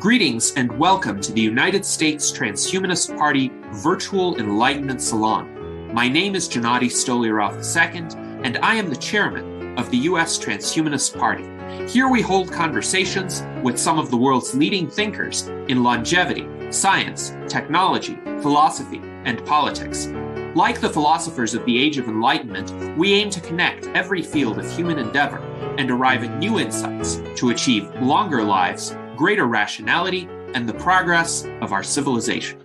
Greetings and welcome to the United States Transhumanist Party Virtual Enlightenment Salon. My name is Gennady Stolyarov II, and I am the chairman of the U.S. Transhumanist Party. Here we hold conversations with some of the world's leading thinkers in longevity, science, technology, philosophy, and politics. Like the philosophers of the Age of Enlightenment, we aim to connect every field of human endeavor and arrive at new insights to achieve longer lives, greater rationality, and the progress of our civilization.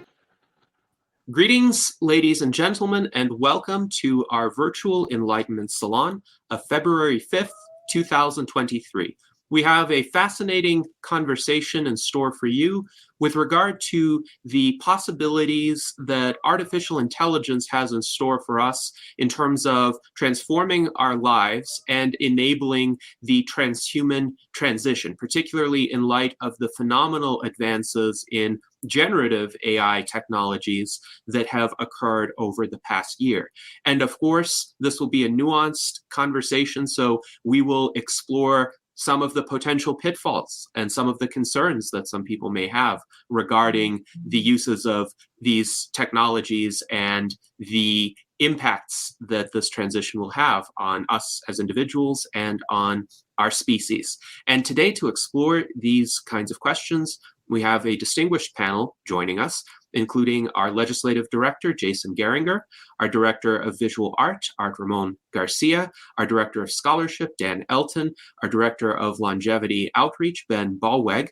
Greetings, ladies and gentlemen, and welcome to our Virtual Enlightenment Salon of February 5th, 2023. We have a fascinating conversation in store for you with regard to the possibilities that artificial intelligence has in store for us in terms of transforming our lives and enabling the transhuman transition, particularly in light of the phenomenal advances in generative AI technologies that have occurred over the past year. And of course, this will be a nuanced conversation, so we will explore some of the potential pitfalls and some of the concerns that some people may have regarding the uses of these technologies and the impacts that this transition will have on us as individuals and on our species. And today, to explore these kinds of questions, we have a distinguished panel joining us, including our legislative director, Jason Geringer, our director of visual art, Art Ramon Garcia, our director of scholarship, Dan Elton, our director of longevity outreach, Ben Ballweg,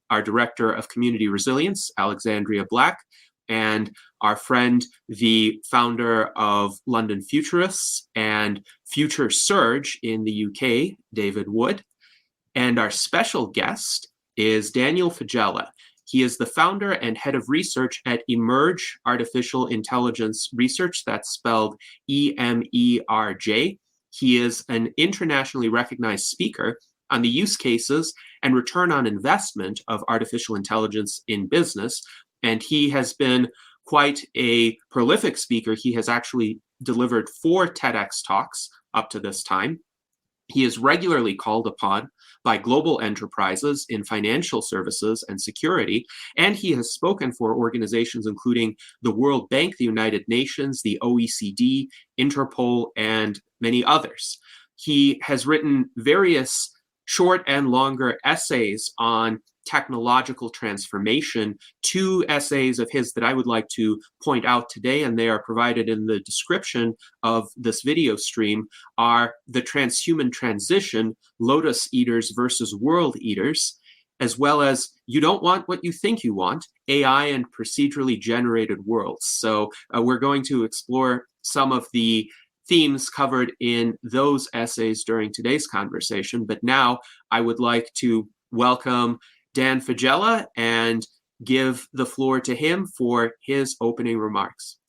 our director of community resilience, Alexandria Black, and our friend, the founder of London Futurists and Future Surge in the UK, David Wood. And our special guest is Daniel Faggella. He is the founder and head of research at Emerge Artificial Intelligence Research, that's spelled EMERJ. He is an internationally recognized speaker on the use cases and return on investment of artificial intelligence in business, and he has been quite a prolific speaker. He has actually delivered 4 TEDx talks up to this time. He is regularly called upon by global enterprises in financial services and security, and he has spoken for organizations including the World Bank, the United Nations, the OECD, Interpol, and many others. He has written various short and longer essays on technological transformation. 2 essays of his that I would like to point out today, and they are provided in the description of this video stream, are The Transhuman Transition, Lotus Eaters versus World Eaters, as well as You Don't Want What You Think You Want, AI and Procedurally Generated Worlds. So we're going to explore some of the themes covered in those essays during today's conversation. But now I would like to welcome Dan Faggella and give the floor to him for his opening remarks.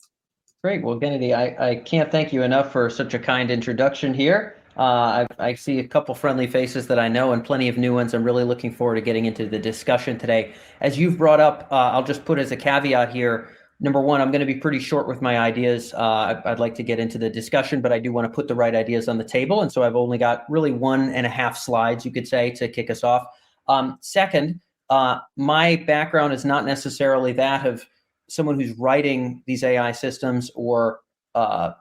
Great. Well, Gennady, I can't thank you enough for such a kind introduction here. I see a couple friendly faces that I know and plenty of new ones. I'm really looking forward to getting into the discussion today. As you've brought up, I'll just put as a caveat here, number one, I'm going to be pretty short with my ideas. I'd like to get into the discussion, but I do want to put the right ideas on the table. And so I've only got really 1.5 slides, you could say, to kick us off. Second, my background is not necessarily that of someone who's writing these AI systems or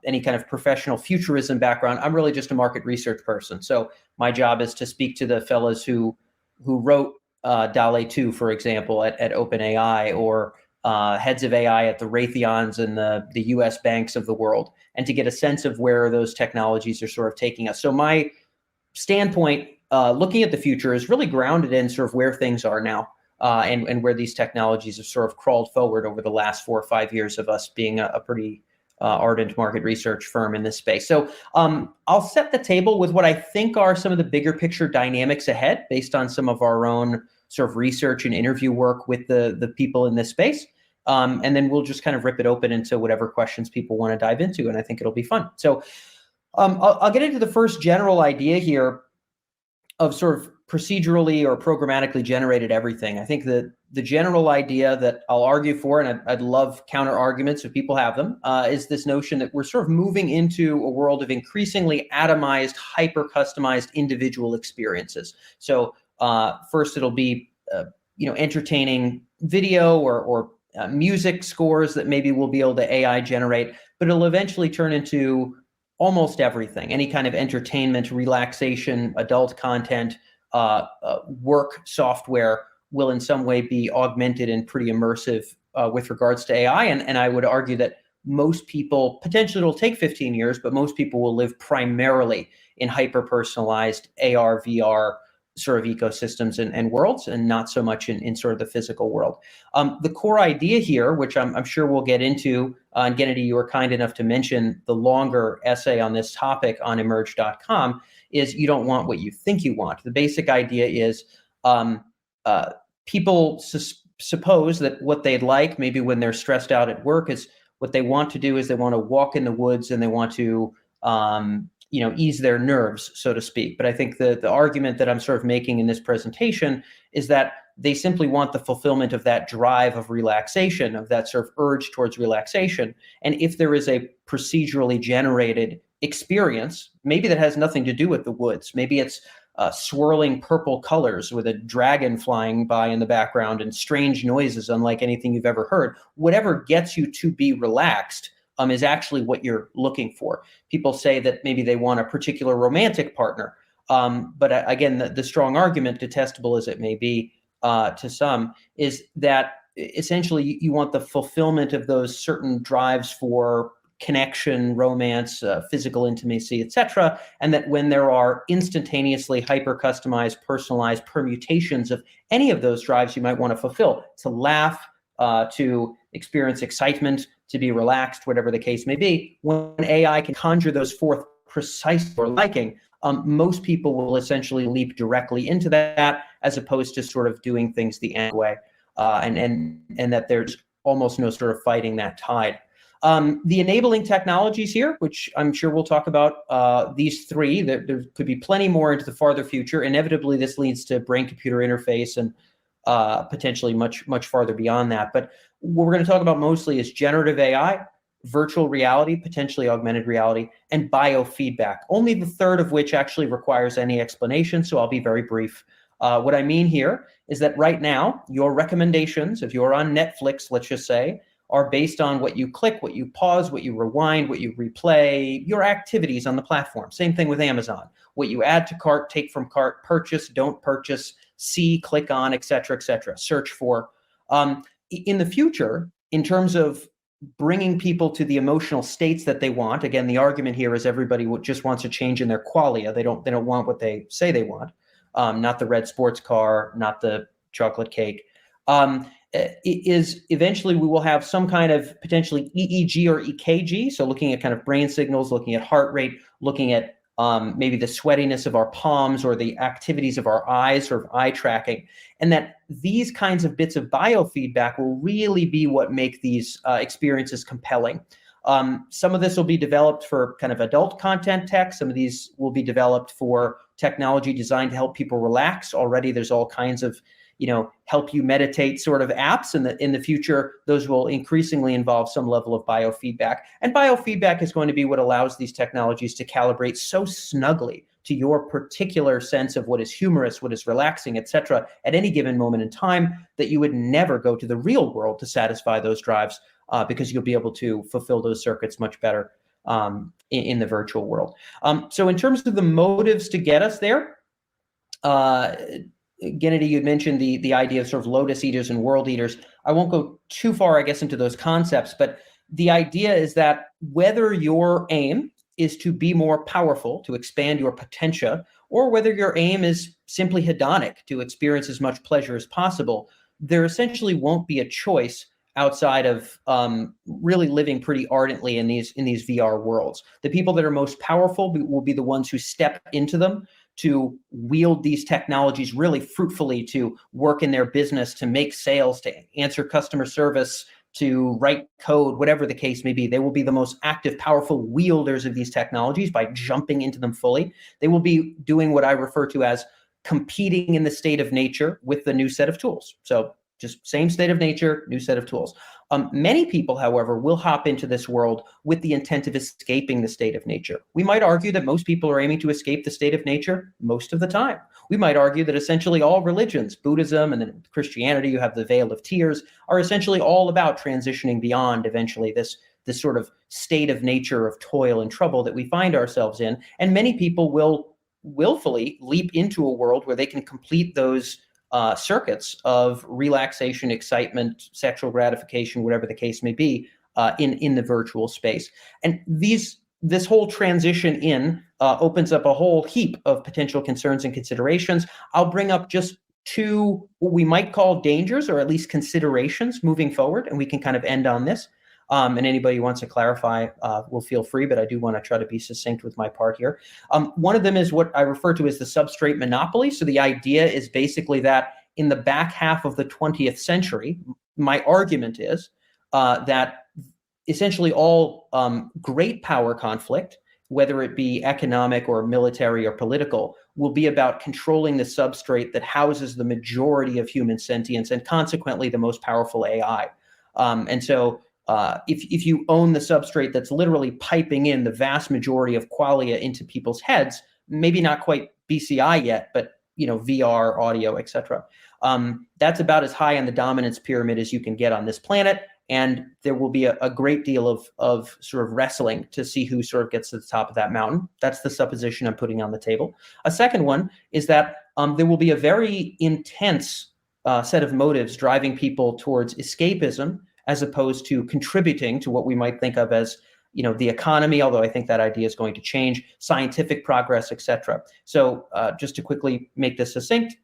any kind of professional futurism background. I'm really just a market research person. So my job is to speak to the fellows who wrote DALL-E 2, for example, at OpenAI, or heads of AI at the Raytheons and the US banks of the world, and to get a sense of where those technologies are sort of taking us. So my standpoint, looking at the future, is really grounded in sort of where things are now and where these technologies have sort of crawled forward over the last 4 or 5 years of us being a pretty ardent market research firm in this space. So I'll set the table with what I think are some of the bigger picture dynamics ahead based on some of our own sort of research and interview work with the people in this space. And then we'll just kind of rip it open into whatever questions people want to dive into, and I think it'll be fun. So I'll get into the first general idea here of sort of procedurally or programmatically generated everything. I think that the general idea that I'll argue for, and I'd love counter arguments if people have them, is this notion that we're sort of moving into a world of increasingly atomized, hyper-customized individual experiences. So first it'll be entertaining video or music scores that maybe we'll be able to AI generate, but it'll eventually turn into almost everything, any kind of entertainment, relaxation, adult content, work software will in some way be augmented and pretty immersive with regards to AI. And I would argue that most people, potentially it'll take 15 years, but most people will live primarily in hyper-personalized AR, VR sort of ecosystems and worlds, and not so much in sort of the physical world. The core idea here, which I'm sure we'll get into, and Kennedy, you were kind enough to mention the longer essay on this topic on emerge.com, is you don't want what you think you want. The basic idea is people suppose that what they'd like, maybe when they're stressed out at work, is what they want to do is they want to walk in the woods and they want to ease their nerves, so to speak. But I think the argument that I'm sort of making in this presentation is that they simply want the fulfillment of that drive of relaxation, of that sort of urge towards relaxation. And if there is a procedurally generated experience, maybe that has nothing to do with the woods, maybe it's swirling purple colors with a dragon flying by in the background and strange noises unlike anything you've ever heard, whatever gets you to be relaxed is actually what you're looking for. People say that maybe they want a particular romantic partner. But again, the strong argument, detestable as it may be to some, is that essentially you want the fulfillment of those certain drives for connection, romance, physical intimacy, etc. And that when there are instantaneously hyper-customized, personalized permutations of any of those drives you might want to fulfill, to laugh, to experience excitement, to be relaxed, whatever the case may be, when AI can conjure those forth precisely for liking, most people will essentially leap directly into that, as opposed to sort of doing things the end way, and that there's almost no sort of fighting that tide. The enabling technologies here, which I'm sure we'll talk about, these three, there could be plenty more into the farther future. Inevitably, this leads to brain-computer interface and potentially much farther beyond that. But what we're going to talk about mostly is generative AI, virtual reality, potentially augmented reality, and biofeedback, only the third of which actually requires any explanation, so I'll be very brief. What I mean here is that right now, your recommendations, if you're on Netflix, let's just say, are based on what you click, what you pause, what you rewind, what you replay, your activities on the platform. Same thing with Amazon. What you add to cart, take from cart, purchase, don't purchase, see, click on, et cetera, search for. In the future, in terms of bringing people to the emotional states that they want, again, the argument here is everybody just wants a change in their qualia. They don't want what they say they want, not the red sports car, not the chocolate cake. Is eventually we will have some kind of potentially EEG or EKG, so looking at kind of brain signals, looking at heart rate, looking at maybe the sweatiness of our palms or the activities of our eyes, or eye tracking, and that these kinds of bits of biofeedback will really be what make these experiences compelling. Some of this will be developed for kind of adult content tech. Some of these will be developed for technology designed to help people relax. Already there's all kinds of help you meditate sort of apps. In the future, those will increasingly involve some level of biofeedback. And biofeedback is going to be what allows these technologies to calibrate so snugly to your particular sense of what is humorous, what is relaxing, et cetera, at any given moment in time, that you would never go to the real world to satisfy those drives, because you'll be able to fulfill those circuits much better in the virtual world. So in terms of the motives to get us there, Kennedy, you'd mentioned the idea of sort of lotus eaters and world eaters. I won't go too far, I guess, into those concepts, but the idea is that whether your aim is to be more powerful, to expand your potentia, or whether your aim is simply hedonic, to experience as much pleasure as possible, there essentially won't be a choice outside of really living pretty ardently in these VR worlds. The people that are most powerful will be the ones who step into them, to wield these technologies really fruitfully, to work in their business, to make sales, to answer customer service, to write code, whatever the case may be. They will be the most active, powerful wielders of these technologies by jumping into them fully. They will be doing what I refer to as competing in the state of nature with the new set of tools. So just same state of nature, new set of tools. Many people, however, will hop into this world with the intent of escaping the state of nature. We might argue that most people are aiming to escape the state of nature most of the time. We might argue that essentially all religions, Buddhism and then Christianity, you have the Veil of Tears, are essentially all about transitioning beyond eventually this sort of state of nature of toil and trouble that we find ourselves in. And many people will willfully leap into a world where they can complete those circuits of relaxation, excitement, sexual gratification, whatever the case may be, in the virtual space. And this whole transition opens up a whole heap of potential concerns and considerations. I'll bring up just two what we might call dangers, or at least considerations moving forward, and we can kind of end on this. And anybody who wants to clarify will feel free, but I do want to try to be succinct with my part here. One of them is what I refer to as the substrate monopoly. So the idea is basically that in the back half of the 20th century, my argument is that essentially all great power conflict, whether it be economic or military or political, will be about controlling the substrate that houses the majority of human sentience and consequently the most powerful AI. And so if you own the substrate that's literally piping in the vast majority of qualia into people's heads, maybe not quite BCI yet, but VR, audio, etc. That's about as high on the dominance pyramid as you can get on this planet. And there will be a great deal of sort of wrestling to see who sort of gets to the top of that mountain. That's the supposition I'm putting on the table. A second one is that there will be a very intense set of motives driving people towards escapism as opposed to contributing to what we might think of as the economy, although I think that idea is going to change, scientific progress, etc. So just to quickly make this succinct,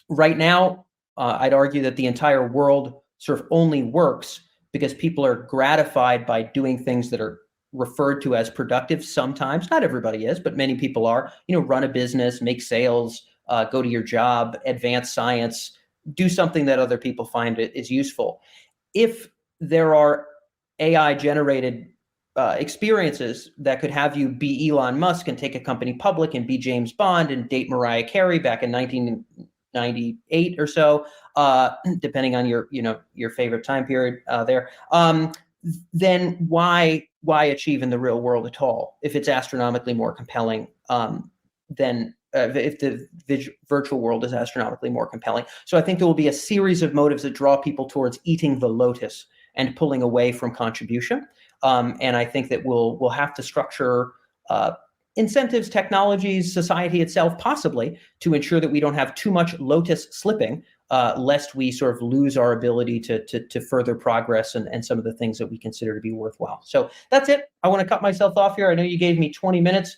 right now, I'd argue that the entire world sort of only works because people are gratified by doing things that are referred to as productive sometimes. Not everybody is, but many people are. Run a business, make sales, go to your job, advance science, do something that other people find is useful. If there are AI-generated experiences that could have you be Elon Musk and take a company public and be James Bond and date Mariah Carey back in 1998 or so, depending on your favorite time period there, then why achieve in the real world at all if it's astronomically more compelling than if the virtual world is astronomically more compelling? So I think there will be a series of motives that draw people towards eating the lotus and pulling away from contribution. And I think that we'll have to structure incentives, technologies, society itself, possibly, to ensure that we don't have too much lotus slipping, lest we sort of lose our ability to further progress and some of the things that we consider to be worthwhile. So that's it. I want to cut myself off here. I know you gave me 20 minutes.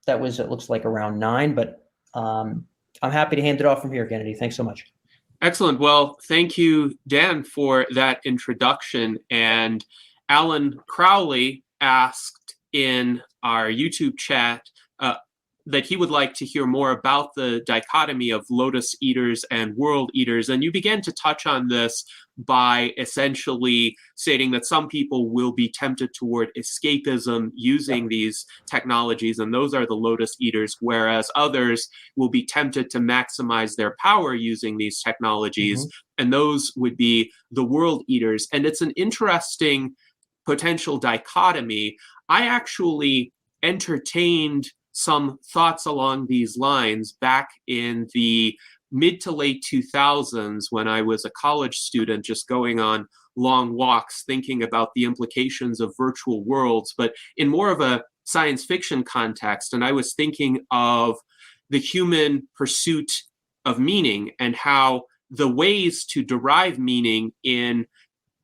That was, it looks like, around 9, but I'm happy to hand it off from here, Kennedy. Thanks so much. Excellent. Well, thank you, Dan, for that introduction. And Alan Crowley asked in our YouTube chat that he would like to hear more about the dichotomy of lotus eaters and world eaters. And you began to touch on this by essentially stating that some people will be tempted toward escapism using these technologies, and those are the lotus eaters, whereas others will be tempted to maximize their power using these technologies, and those would be the world eaters. And it's an interesting potential dichotomy. I actually entertained some thoughts along these lines back in the mid to late 2000s when I was a college student, just going on long walks thinking about the implications of virtual worlds, but in more of a science fiction context. And I was thinking of the human pursuit of meaning and how the ways to derive meaning in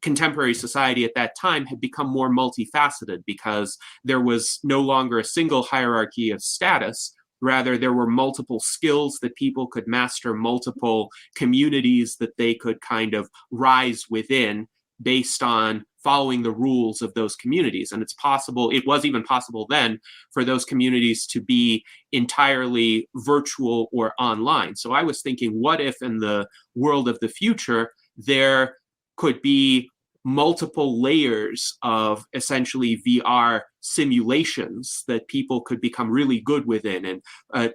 contemporary society at that time had become more multifaceted because there was no longer a single hierarchy of status. Rather, there were multiple skills that people could master, multiple communities that they could kind of rise within based on following the rules of those communities. And it's possible, it was even possible then, for those communities to be entirely virtual or online. So I was thinking, what if in the world of the future, there could be multiple layers of essentially VR simulations that people could become really good within in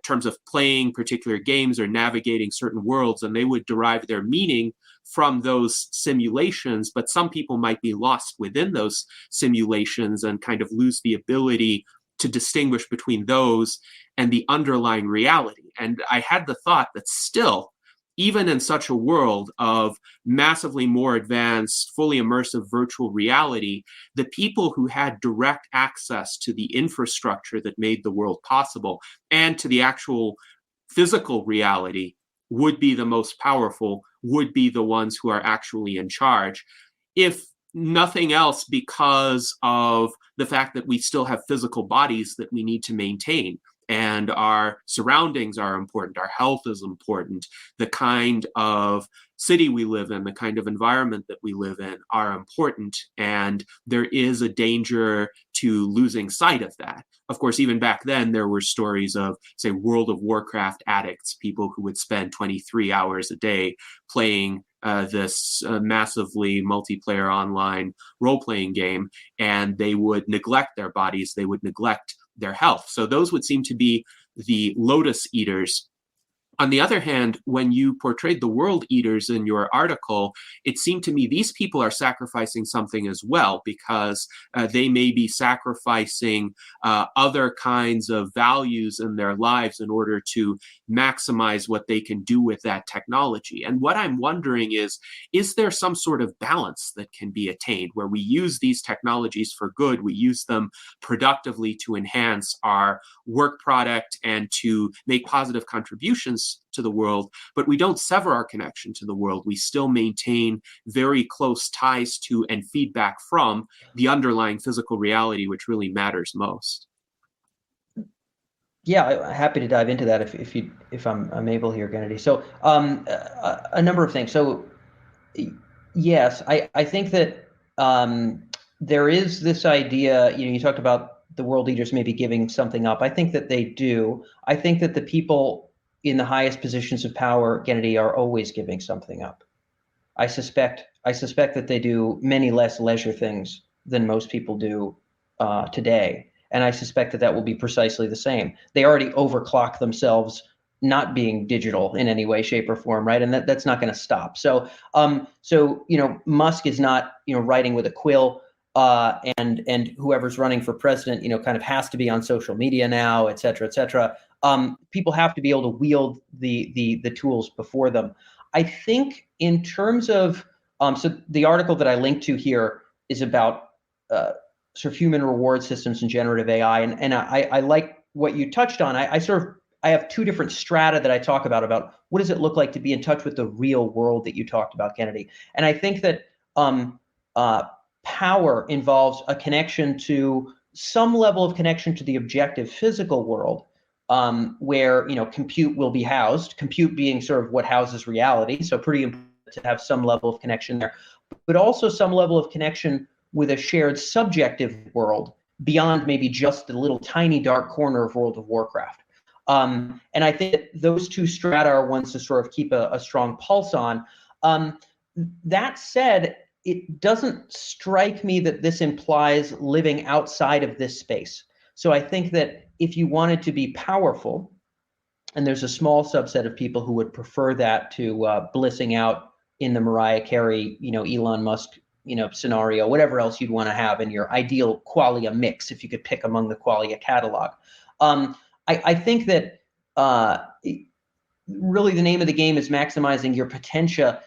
terms of playing particular games or navigating certain worlds, and they would derive their meaning from those simulations. But some people might be lost within those simulations and kind of lose the ability to distinguish between those and the underlying reality. And I had the thought that still, even in such a world of massively more advanced, fully immersive virtual reality, the people who had direct access to the infrastructure that made the world possible and to the actual physical reality would be the most powerful, would be the ones who are actually in charge. If nothing else, because of the fact that we still have physical bodies that we need to maintain. And our surroundings are important. Our health is important. The kind of city we live in, the kind of environment that we live in are important. And there is a danger to losing sight of that. Of course, even back then, there were stories of, say, World of Warcraft addicts, people who would spend 23 hours a day playing this massively multiplayer online role-playing game, and they would neglect their bodies, they would neglect their health. So those would seem to be the lotus eaters. On the other hand, when you portrayed the world eaters in your article, it seemed to me these people are sacrificing something as well, because they may be sacrificing other kinds of values in their lives in order to maximize what they can do with that technology. And what I'm wondering is there some sort of balance that can be attained where we use these technologies for good, we use them productively to enhance our work product and to make positive contributions to the world, but we don't sever our connection to the world. We still maintain very close ties to and feedback from the underlying physical reality, which really matters most. Yeah, I'm happy to dive into that if I'm able here, Kennedy. So a number of things. So yes, I think that there is this idea. You talked about the world leaders maybe giving something up. I think that they do. I think that the people in the highest positions of power, Kennedy, are always giving something up. I suspect that they do many less leisure things than most people do today. And I suspect that will be precisely the same. They already overclock themselves not being digital in any way, shape, or form, right? And that's not going to stop. So Musk is not writing with a quill, and whoever's running for president, kind of has to be on social media now, et cetera, et cetera. People have to be able to wield the tools before them. I think in terms of so the article that I linked to here is about sort of human reward systems and generative AI, and I like what you touched on. I have two different strata that I talk about what does it look like to be in touch with the real world that you talked about, Kennedy. And I think that power involves a connection to some level of connection to the objective physical world, where compute will be housed, compute being sort of what houses reality. So pretty important to have some level of connection there, but also some level of connection with a shared subjective world beyond maybe just the little tiny dark corner of World of Warcraft. And I think that those two strata are ones to sort of keep a strong pulse on. That said, it doesn't strike me that this implies living outside of this space. So I think that if you wanted to be powerful, and there's a small subset of people who would prefer that to blissing out in the Mariah Carey, Elon Musk, scenario, whatever else you'd want to have in your ideal qualia mix, if you could pick among the qualia catalog. I think that really the name of the game is maximizing your potential.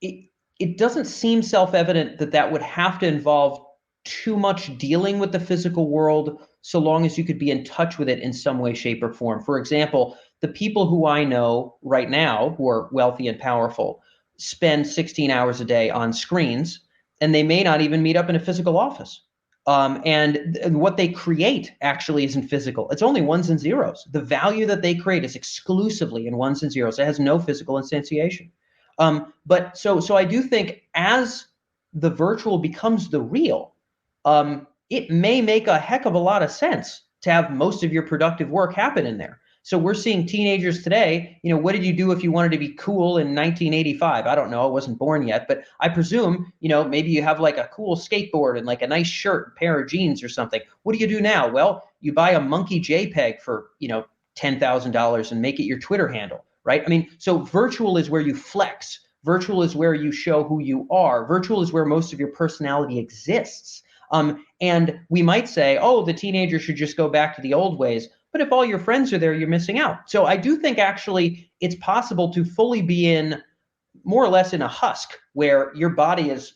It doesn't seem self-evident that would have to involve too much dealing with the physical world, so long as you could be in touch with it in some way, shape, or form. For example, the people who I know right now who are wealthy and powerful spend 16 hours a day on screens, and they may not even meet up in a physical office. And what they create actually isn't physical. It's only ones and zeros. The value that they create is exclusively in ones and zeros. It has no physical instantiation. But so I do think as the virtual becomes the real, it may make a heck of a lot of sense to have most of your productive work happen in there. So we're seeing teenagers today, what did you do if you wanted to be cool in 1985? I don't know, I wasn't born yet, but I presume, maybe you have like a cool skateboard and like a nice shirt, pair of jeans or something. What do you do now? Well, you buy a monkey JPEG for, $10,000 and make it your Twitter handle, right? I mean, so virtual is where you flex. Virtual is where you show who you are. Virtual is where most of your personality exists. And we might say, oh, the teenager should just go back to the old ways. But if all your friends are there, you're missing out. So I do think actually it's possible to fully be in more or less in a husk where your body is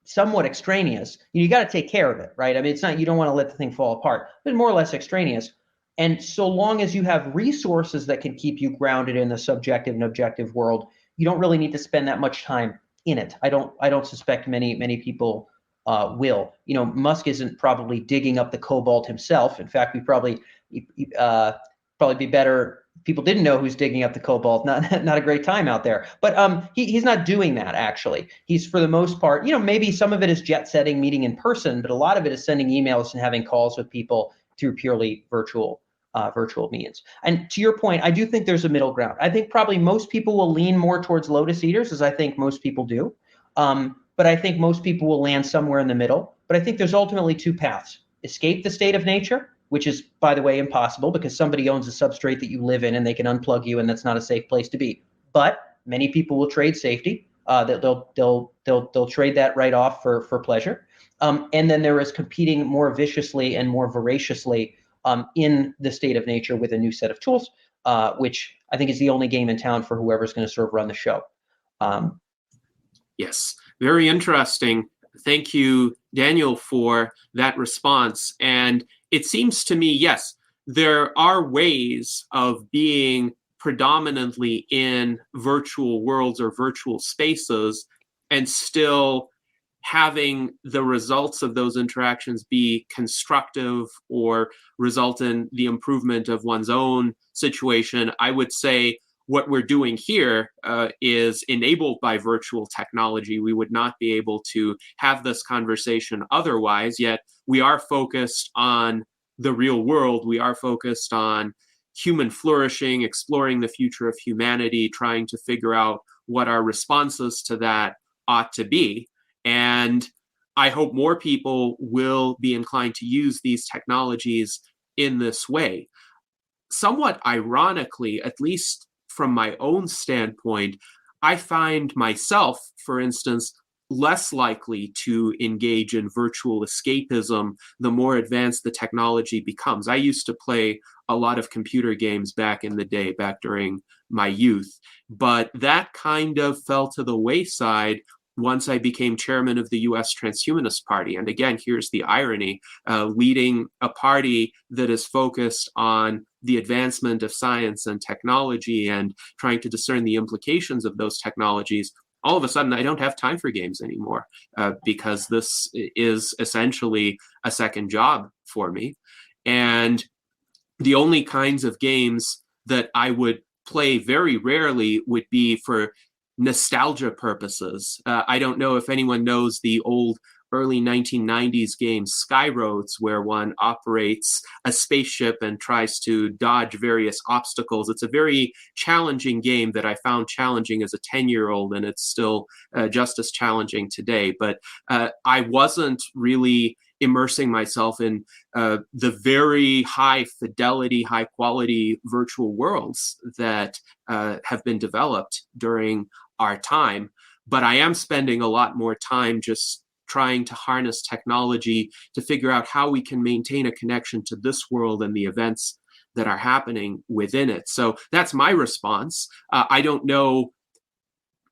somewhat extraneous. You got to take care of it, right? I mean, it's not, you don't want to let the thing fall apart, but more or less extraneous. And so long as you have resources that can keep you grounded in the subjective and objective world, you don't really need to spend that much time in it. I don't suspect many people will. Musk isn't probably digging up the cobalt himself. In fact, we probably be better. People didn't know who's digging up the cobalt. Not a great time out there. But he's not doing that, actually. He's, for the most part, maybe some of it is jet setting, meeting in person, but a lot of it is sending emails and having calls with people through purely virtual means. And to your point, I do think there's a middle ground. I think probably most people will lean more towards Lotus Eaters, as I think most people do. But I think most people will land somewhere in the middle. But I think there's ultimately two paths. Escape the state of nature, which is, by the way, impossible because somebody owns a substrate that you live in and they can unplug you, and that's not a safe place to be. But many people will trade safety. They'll trade that right off for pleasure. And then there is competing more viciously and more voraciously in the state of nature with a new set of tools, which I think is the only game in town for whoever's going to sort of run the show. Yes, very interesting. Thank you, Daniel, for that response. And it seems to me, yes, there are ways of being predominantly in virtual worlds or virtual spaces and still having the results of those interactions be constructive or result in the improvement of one's own situation. I would say what we're doing here is enabled by virtual technology. We would not be able to have this conversation otherwise, yet we are focused on the real world. We are focused on human flourishing, exploring the future of humanity, trying to figure out what our responses to that ought to be. And I hope more people will be inclined to use these technologies in this way. Somewhat ironically, at least from my own standpoint, I find myself, for instance, less likely to engage in virtual escapism the more advanced the technology becomes. I used to play a lot of computer games back in the day, back during my youth, but that kind of fell to the wayside once I became chairman of the U.S. Transhumanist Party. And again, here's the irony, leading a party that is focused on the advancement of science and technology and trying to discern the implications of those technologies. All of a sudden, I don't have time for games anymore because this is essentially a second job for me. And the only kinds of games that I would play very rarely would be for nostalgia purposes. I don't know if anyone knows the old early 1990s game Skyroads, where one operates a spaceship and tries to dodge various obstacles. It's a very challenging game that I found challenging as a 10-year-old, and it's still just as challenging today. But I wasn't really immersing myself in the very high fidelity, high quality virtual worlds that have been developed during our time. But I am spending a lot more time just trying to harness technology to figure out how we can maintain a connection to this world and the events that are happening within it. So that's my response. I don't know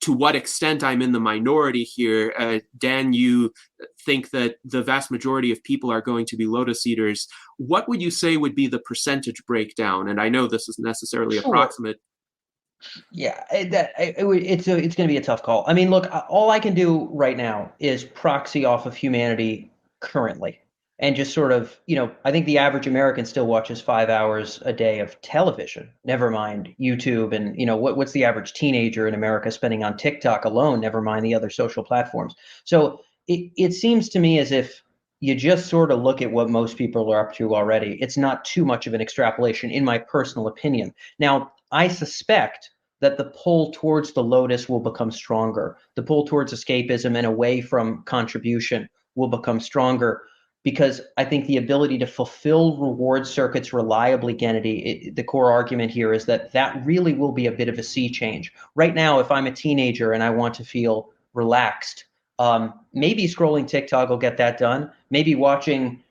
to what extent I'm in the minority here. Dan, you think that the vast majority of people are going to be Lotus Eaters. What would you say would be the percentage breakdown? And I know this is necessarily approximate. Yeah, it's going to be a tough call. I mean, look, all I can do right now is proxy off of humanity currently, and just sort of, I think the average American still watches 5 hours a day of television. Never mind YouTube, and what's the average teenager in America spending on TikTok alone? Never mind the other social platforms. So it seems to me as if you just sort of look at what most people are up to already. It's not too much of an extrapolation, in my personal opinion. Now, I suspect that the pull towards the Lotus will become stronger. The pull towards escapism and away from contribution will become stronger because I think the ability to fulfill reward circuits reliably, Gennady, the core argument here is that really will be a bit of a sea change. Right now, if I'm a teenager and I want to feel relaxed, Maybe scrolling TikTok will get that done. Maybe watching,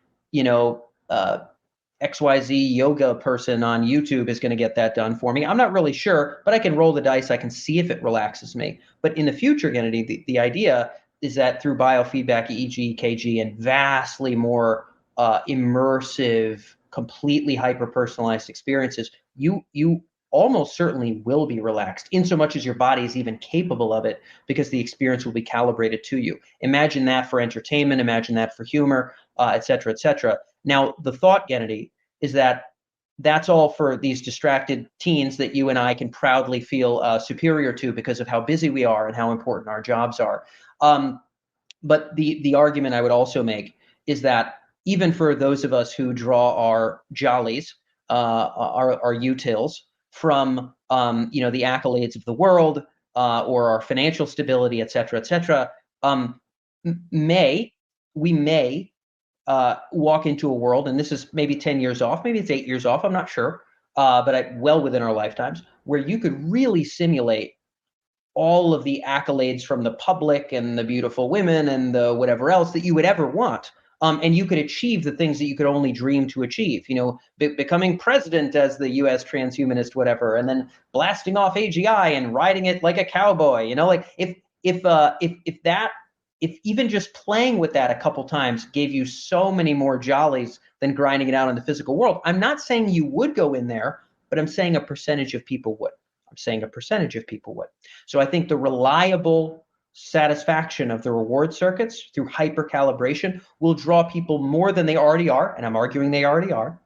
XYZ yoga person on YouTube is going to get that done for me. I'm not really sure, but I can roll the dice. I can see if it relaxes me. But in the future, Kennedy, the idea is that through biofeedback, EEG, EKG, and vastly more immersive, completely hyper-personalized experiences, you almost certainly will be relaxed in so much as your body is even capable of it, because the experience will be calibrated to you. Imagine that for entertainment, imagine that for humor, et cetera, et cetera. Now, the thought, Kennedy, is that that's all for these distracted teens that you and I can proudly feel superior to because of how busy we are and how important our jobs are. But the argument I would also make is that even for those of us who draw our jollies, our utils from the accolades of the world or our financial stability, et cetera, we may walk into a world, and this is maybe 10 years off, maybe it's 8 years off, I'm not sure, but well within our lifetimes, where you could really simulate all of the accolades from the public and the beautiful women and the whatever else that you would ever want. And you could achieve the things that you could only dream to achieve, becoming president as the US transhumanist, whatever, and then blasting off AGI and riding it like a cowboy, like if even just playing with that a couple times gave you so many more jollies than grinding it out in the physical world. I'm not saying you would go in there, but I'm saying a percentage of people would. So I think the reliable satisfaction of the reward circuits through hyper-calibration will draw people more than they already are, and I'm arguing they already are,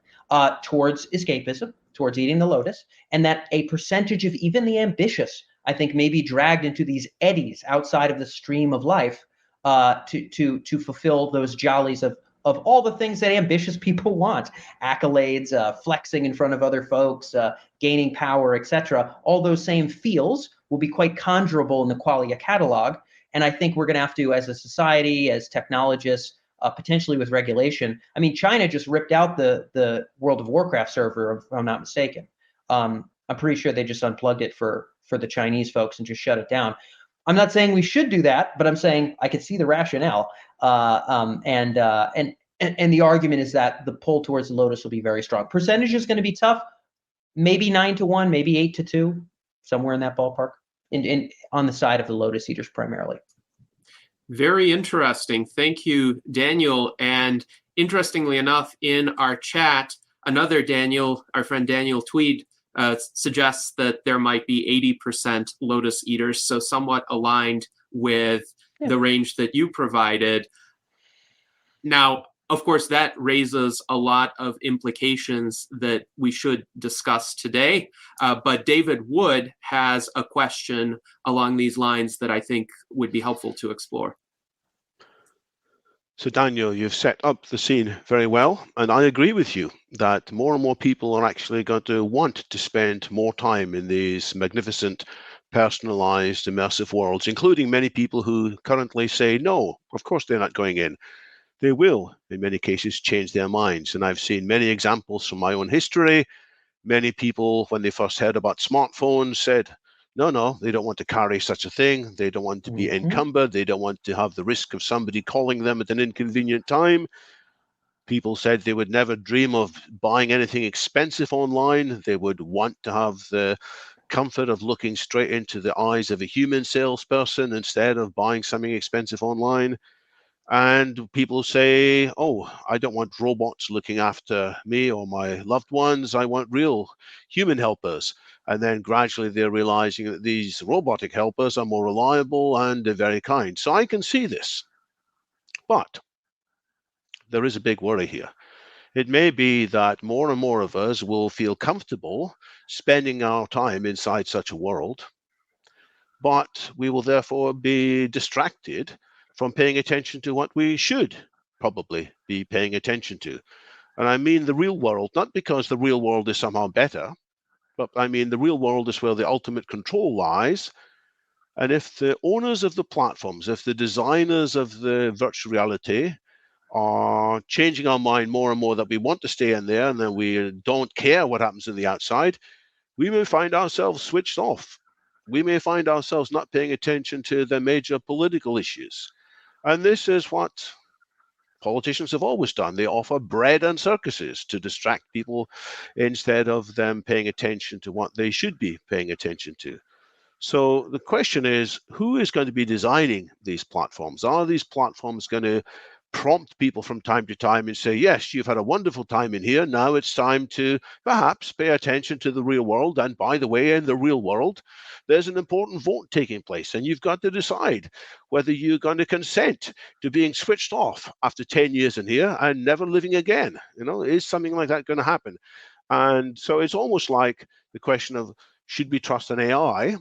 towards escapism, towards eating the lotus, and that a percentage of even the ambitious, I think, may be dragged into these eddies outside of the stream of life to fulfill those jollies of all the things that ambitious people want: accolades, flexing in front of other folks, gaining power, etc. All those same feels will be quite conjurable in the qualia catalog. And I think we're going to have to, as a society, as technologists, potentially with regulation. I mean, China just ripped out the World of Warcraft server, if I'm not mistaken. I'm pretty sure they just unplugged it for the Chinese folks and just shut it down. I'm not saying we should do that, but I'm saying I could see the rationale. And the argument is that the pull towards the lotus will be very strong. Percentage is going to be tough. Maybe 9-1, maybe 8-2, somewhere in that ballpark. On the side of the lotus eaters primarily. Very interesting. Thank you, Daniel. And interestingly enough, in our chat, another Daniel, our friend Daniel Tweed, suggests that there might be 80% lotus eaters, so somewhat aligned with the range that you provided. Now, of course, that raises a lot of implications that we should discuss today. But David Wood has a question along these lines that I think would be helpful to explore. So Daniel, you've set up the scene very well, and I agree with you that more and more people are actually going to want to spend more time in these magnificent, personalized, immersive worlds, including many people who currently say, no, of course they're not going in. They will, in many cases, change their minds. And I've seen many examples from my own history. Many people, when they first heard about smartphones, said, no, they don't want to carry such a thing. They don't want to be encumbered. They don't want to have the risk of somebody calling them at an inconvenient time. People said they would never dream of buying anything expensive online. They would want to have the comfort of looking straight into the eyes of a human salesperson instead of buying something expensive online. And people say, oh, I don't want robots looking after me or my loved ones. I want real human helpers. And then gradually they're realizing that these robotic helpers are more reliable and very kind. So I can see this. But there is a big worry here. It may be that more and more of us will feel comfortable spending our time inside such a world, but we will therefore be distracted from paying attention to what we should probably be paying attention to. And I mean the real world, not because the real world is somehow better, but I mean the real world is where the ultimate control lies. And if the owners of the platforms, if the designers of the virtual reality are changing our mind more and more that we want to stay in there and then we don't care what happens in the outside, we may find ourselves switched off. We may find ourselves not paying attention to the major political issues. And this is what politicians have always done. They offer bread and circuses to distract people instead of them paying attention to what they should be paying attention to. So the question is, who is going to be designing these platforms? Are these platforms going to prompt people from time to time and say, yes, you've had a wonderful time in here. Now it's time to perhaps pay attention to the real world. And by the way, in the real world, there's an important vote taking place. And you've got to decide whether you're going to consent to being switched off after 10 years in here and never living again. Is something like that going to happen? And so it's almost like the question of, should we trust an AI?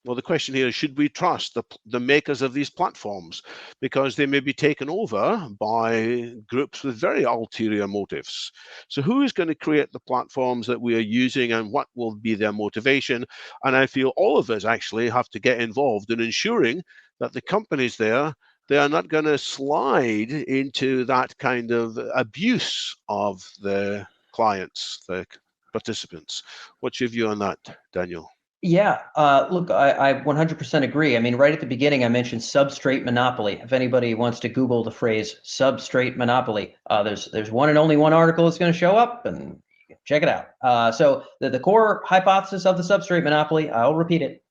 Well, the question here is, should we trust the makers of these platforms? Because they may be taken over by groups with very ulterior motives. So who is going to create the platforms that we are using, and what will be their motivation? And I feel all of us actually have to get involved in ensuring that the companies there, they are not going to slide into that kind of abuse of the clients, the participants. What's your view on that, Daniel? Yeah, look, I 100% agree. I mean, right at the beginning, I mentioned substrate monopoly. If anybody wants to Google the phrase substrate monopoly, there's one and only one article that's going to show up, and you can check it out. So the core hypothesis of the substrate monopoly, I'll repeat it,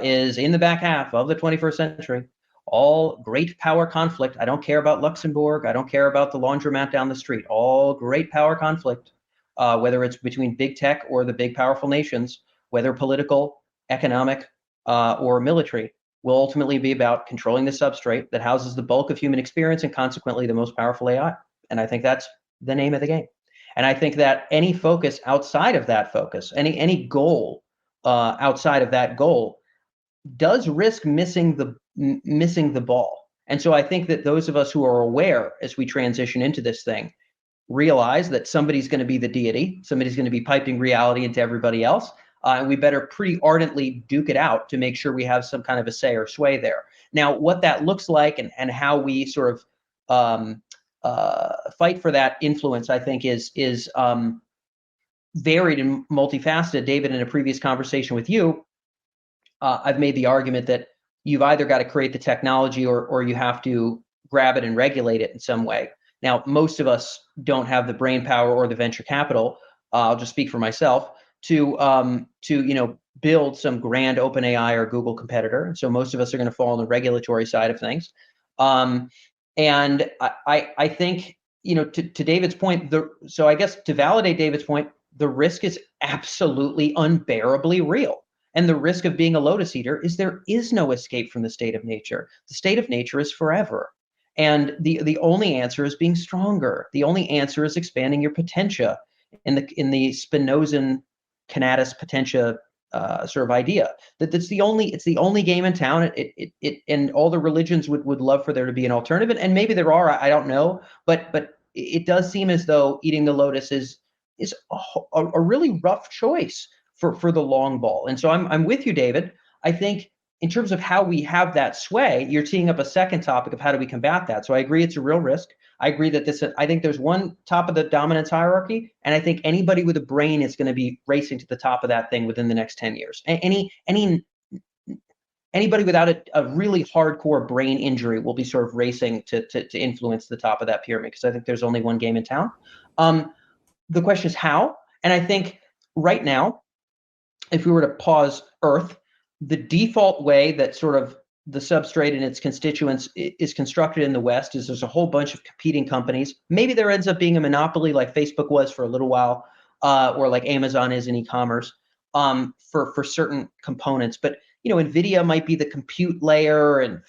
is in the back half of the 21st century, all great power conflict. I don't care about Luxembourg. I don't care about the laundromat down the street. All great power conflict, whether it's between big tech or the big powerful nations, whether political, economic, or military, will ultimately be about controlling the substrate that houses the bulk of human experience and consequently the most powerful AI. And I think that's the name of the game. And I think that any focus outside of that focus, any goal outside of that goal, does risk missing the ball. And so I think that those of us who are aware as we transition into this thing realize that somebody's going to be the deity, somebody's going to be piping reality into everybody else. And we better pretty ardently duke it out to make sure we have some kind of a say or sway there. Now, what that looks like and how we sort of fight for that influence, I think, is varied and multifaceted. David, in a previous conversation with you, I've made the argument that you've either got to create the technology or you have to grab it and regulate it in some way. Now, most of us don't have the brain power or the venture capital. I'll just speak for myself to build some grand OpenAI or Google competitor. And so most of us are going to fall on the regulatory side of things. And I think, to David's point, so I guess to validate David's point, the risk is absolutely unbearably real. And the risk of being a lotus eater is there is no escape from the state of nature. The state of nature is forever. And the only answer is being stronger. The only answer is expanding your potentia in the Spinozan Conatus potentia sort of idea. It's the only game in town. It and all the religions would love for there to be an alternative, and maybe there are. I don't know, but it does seem as though eating the lotus is a really rough choice for the long ball. And so I'm with you, David. I think in terms of how we have that sway, you're teeing up a second topic of how do we combat that. So I agree it's a real risk. I agree that I think there's one top of the dominance hierarchy, and I think anybody with a brain is going to be racing to the top of that thing within the next 10 years. Anybody without a really hardcore brain injury will be sort of racing to influence the top of that pyramid, because I think there's only one game in town. The question is how, and I think right now, if we were to pause Earth, the default way that sort of the substrate and its constituents is constructed in the West is there's a whole bunch of competing companies. Maybe there ends up being a monopoly like Facebook was for a little while, or like Amazon is in e-commerce, for certain components. But NVIDIA might be the compute layer, and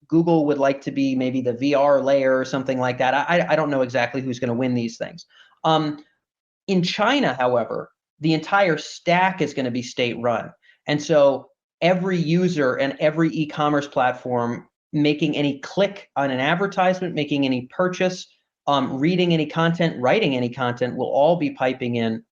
Google would like to be maybe the VR layer or something like that. I don't know exactly who's going to win these things. In China, however, the entire stack is going to be state-run. And so every user and every e-commerce platform making any click on an advertisement, making any purchase, reading any content, writing any content will all be piping in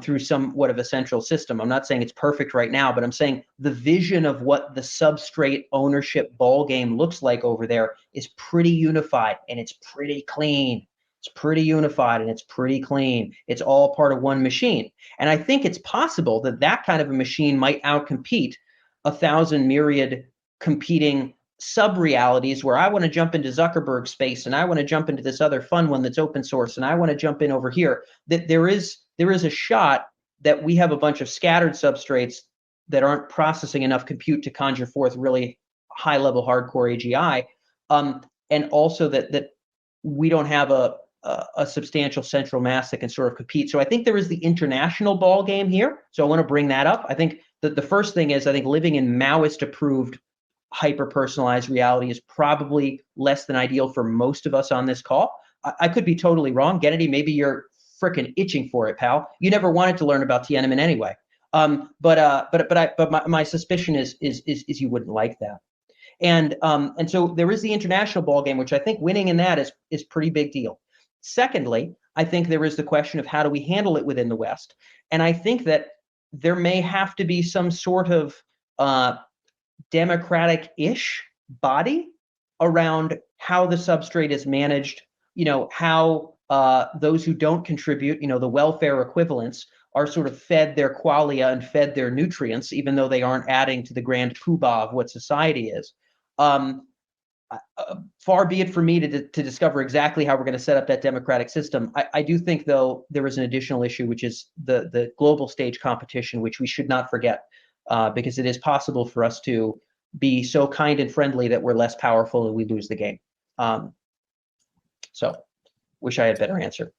through somewhat of a central system. I'm not saying it's perfect right now, but I'm saying the vision of what the substrate ownership ball game looks like over there is pretty unified, and it's pretty clean. It's pretty unified and it's pretty clean. It's all part of one machine. And I think it's possible that kind of a machine might outcompete 1,000 myriad competing sub-realities where I want to jump into Zuckerberg space and I want to jump into this other fun one that's open source and I want to jump in over here, that there is a shot that we have a bunch of scattered substrates that aren't processing enough compute to conjure forth really high-level hardcore AGI, and also that we don't have a substantial central mass that can sort of compete. So I think there is the international ball game here. So I want to bring that up. I think that the first thing is I think living in Maoist-approved hyper-personalized reality is probably less than ideal for most of us on this call. I could be totally wrong. Kennedy, maybe you're frickin' itching for it, pal. You never wanted to learn about Tiananmen anyway. But my suspicion is you wouldn't like that. And so there is the international ball game, which I think winning in that is pretty big deal. Secondly, I think there is the question of how do we handle it within the West. And I think that there may have to be some sort of democratic-ish body around how the substrate is managed, how those who don't contribute, the welfare equivalents, are sort of fed their qualia and fed their nutrients, even though they aren't adding to the grand poobah of what society is. Far be it for me to discover exactly how we're going to set up that democratic system. I do think, though, there is an additional issue, which is the global stage competition, which we should not forget, because it is possible for us to be so kind and friendly that we're less powerful and we lose the game. So wish I had a better answer.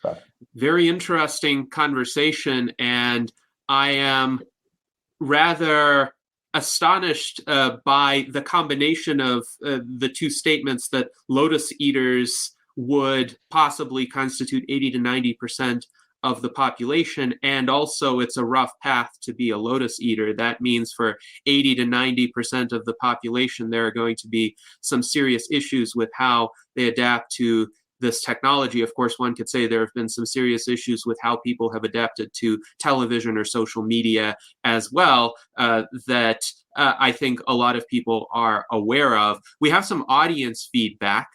But. Very interesting conversation, and I am rather astonished by the combination of the two statements that lotus eaters would possibly constitute 80 to 90% of the population, and also it's a rough path to be a lotus eater. That means for 80 to 90% of the population, there are going to be some serious issues with how they adapt to this technology. Of course, one could say there have been some serious issues with how people have adapted to television or social media as well, that I think a lot of people are aware of. We have some audience feedback.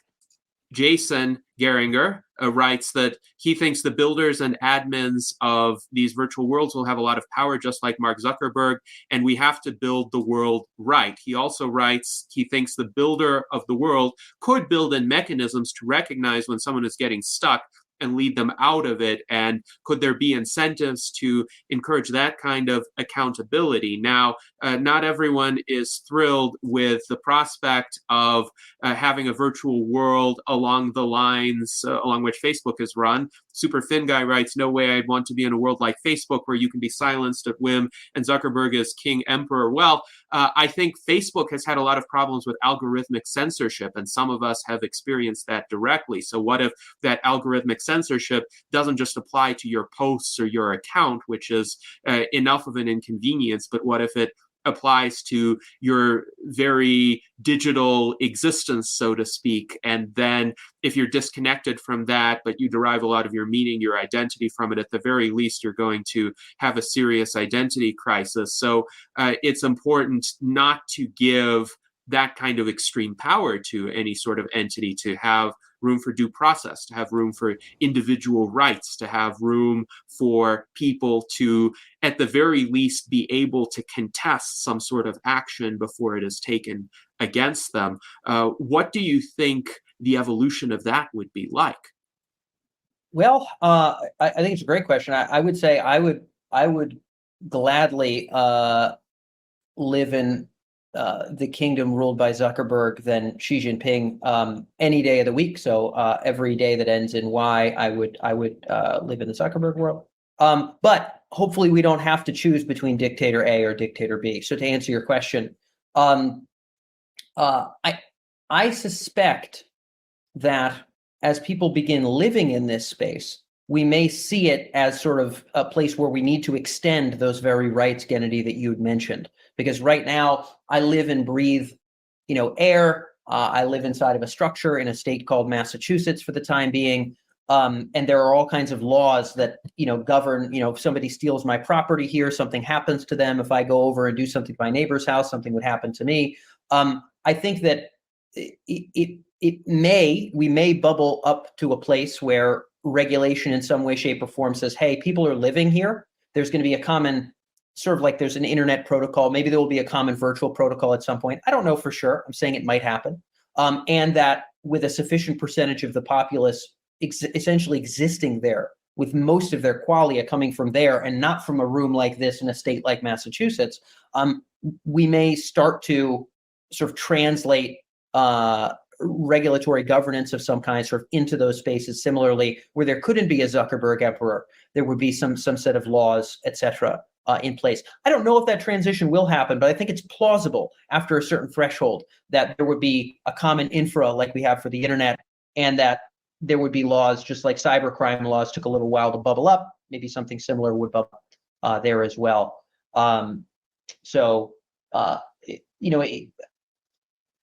Jason Geringer writes that he thinks the builders and admins of these virtual worlds will have a lot of power, just like Mark Zuckerberg, and we have to build the world right. He also writes he thinks the builder of the world could build in mechanisms to recognize when someone is getting stuck and lead them out of it, and could there be incentives to encourage that kind of accountability? Now, not everyone is thrilled with the prospect of having a virtual world along the lines along which Facebook is run. Super Thin Guy writes, no way I'd want to be in a world like Facebook where you can be silenced at whim and Zuckerberg is king emperor. Well, I think Facebook has had a lot of problems with algorithmic censorship, and some of us have experienced that directly. So what if that algorithmic censorship doesn't just apply to your posts or your account, which is enough of an inconvenience, but what if it applies to your very digital existence, so to speak? And then if you're disconnected from that, but you derive a lot of your meaning, your identity from it, at the very least, you're going to have a serious identity crisis. So it's important not to give that kind of extreme power to any sort of entity, to have room for due process, to have room for individual rights, to have room for people to, at the very least, be able to contest some sort of action before it is taken against them. What do you think the evolution of that would be like? Well, I think it's a great question. I would say I would gladly live in the kingdom ruled by Zuckerberg than Xi Jinping any day of the week. So every day that ends in Y, I would live in the Zuckerberg world. But hopefully we don't have to choose between dictator A or dictator B. So to answer your question, I suspect that as people begin living in this space, we may see it as sort of a place where we need to extend those very rights, Kennedy, that you had mentioned. Because right now I live and breathe, air. I live inside of a structure in a state called Massachusetts for the time being. And there are all kinds of laws that, govern, if somebody steals my property here, something happens to them. If I go over and do something to my neighbor's house, something would happen to me. I think that we may bubble up to a place where regulation in some way, shape, or form says, hey, people are living here. There's going to be a common sort of like there's an internet protocol. Maybe there will be a common virtual protocol at some point. I don't know for sure. I'm saying it might happen. And that with a sufficient percentage of the populace essentially existing there, with most of their qualia coming from there and not from a room like this in a state like Massachusetts, we may start to sort of translate regulatory governance of some kind sort of into those spaces. Similarly, where there couldn't be a Zuckerberg emperor, there would be some set of laws, et cetera, in place. I don't know if that transition will happen, but I think it's plausible after a certain threshold that there would be a common infra like we have for the internet, and that there would be laws, just like cybercrime laws took a little while to bubble up. Maybe something similar would bubble there as well. I'm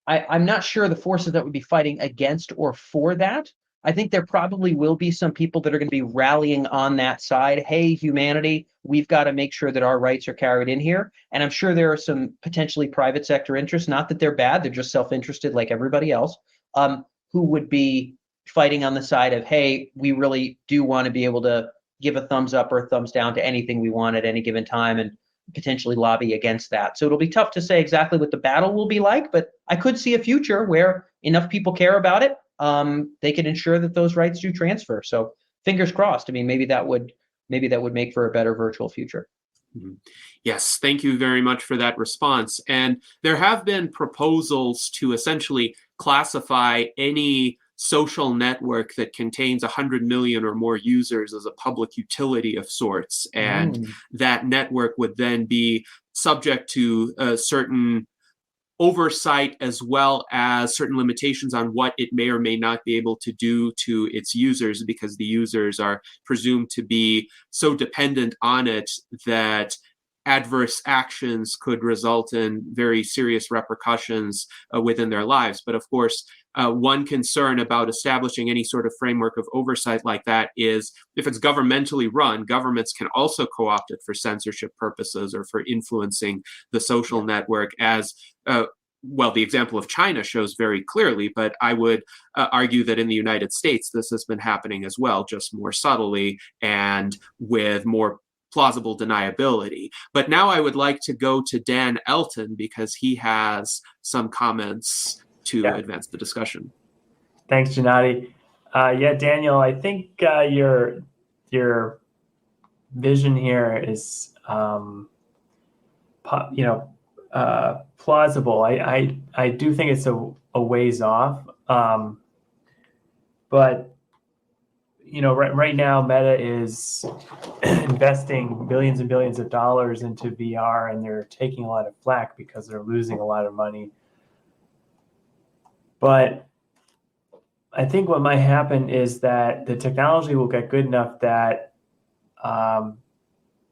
not sure the forces that would be fighting against or for that. I think there probably will be some people that are going to be rallying on that side. Hey, humanity, we've got to make sure that our rights are carried in here. And I'm sure there are some potentially private sector interests, not that they're bad, they're just self-interested like everybody else, who would be fighting on the side of, hey, we really do want to be able to give a thumbs up or a thumbs down to anything we want at any given time, and potentially lobby against that. So it'll be tough to say exactly what the battle will be like, but I could see a future where enough people care about it, they can ensure that those rights do transfer. So fingers crossed. I mean, maybe that would make for a better virtual future. Mm-hmm. Yes, thank you very much for that response. And there have been proposals to essentially classify any social network that contains 100 million or more users as a public utility of sorts. And that network would then be subject to certain oversight, as well as certain limitations on what it may or may not be able to do to its users, because the users are presumed to be so dependent on it that adverse actions could result in very serious repercussions within their lives. But of course, one concern about establishing any sort of framework of oversight like that is if it's governmentally run, governments can also co-opt it for censorship purposes or for influencing the social network, as well, the example of China shows very clearly, but I would argue that in the United States, this has been happening as well, just more subtly and with more plausible deniability. But now I would like to go to Dan Elton, because he has some comments to advance the discussion. Thanks, Gennady. Daniel, I think your vision here is plausible. I do think it's a ways off, but right now Meta is investing billions and billions of dollars into VR, and they're taking a lot of flack because they're losing a lot of money. But I think what might happen is that the technology will get good enough that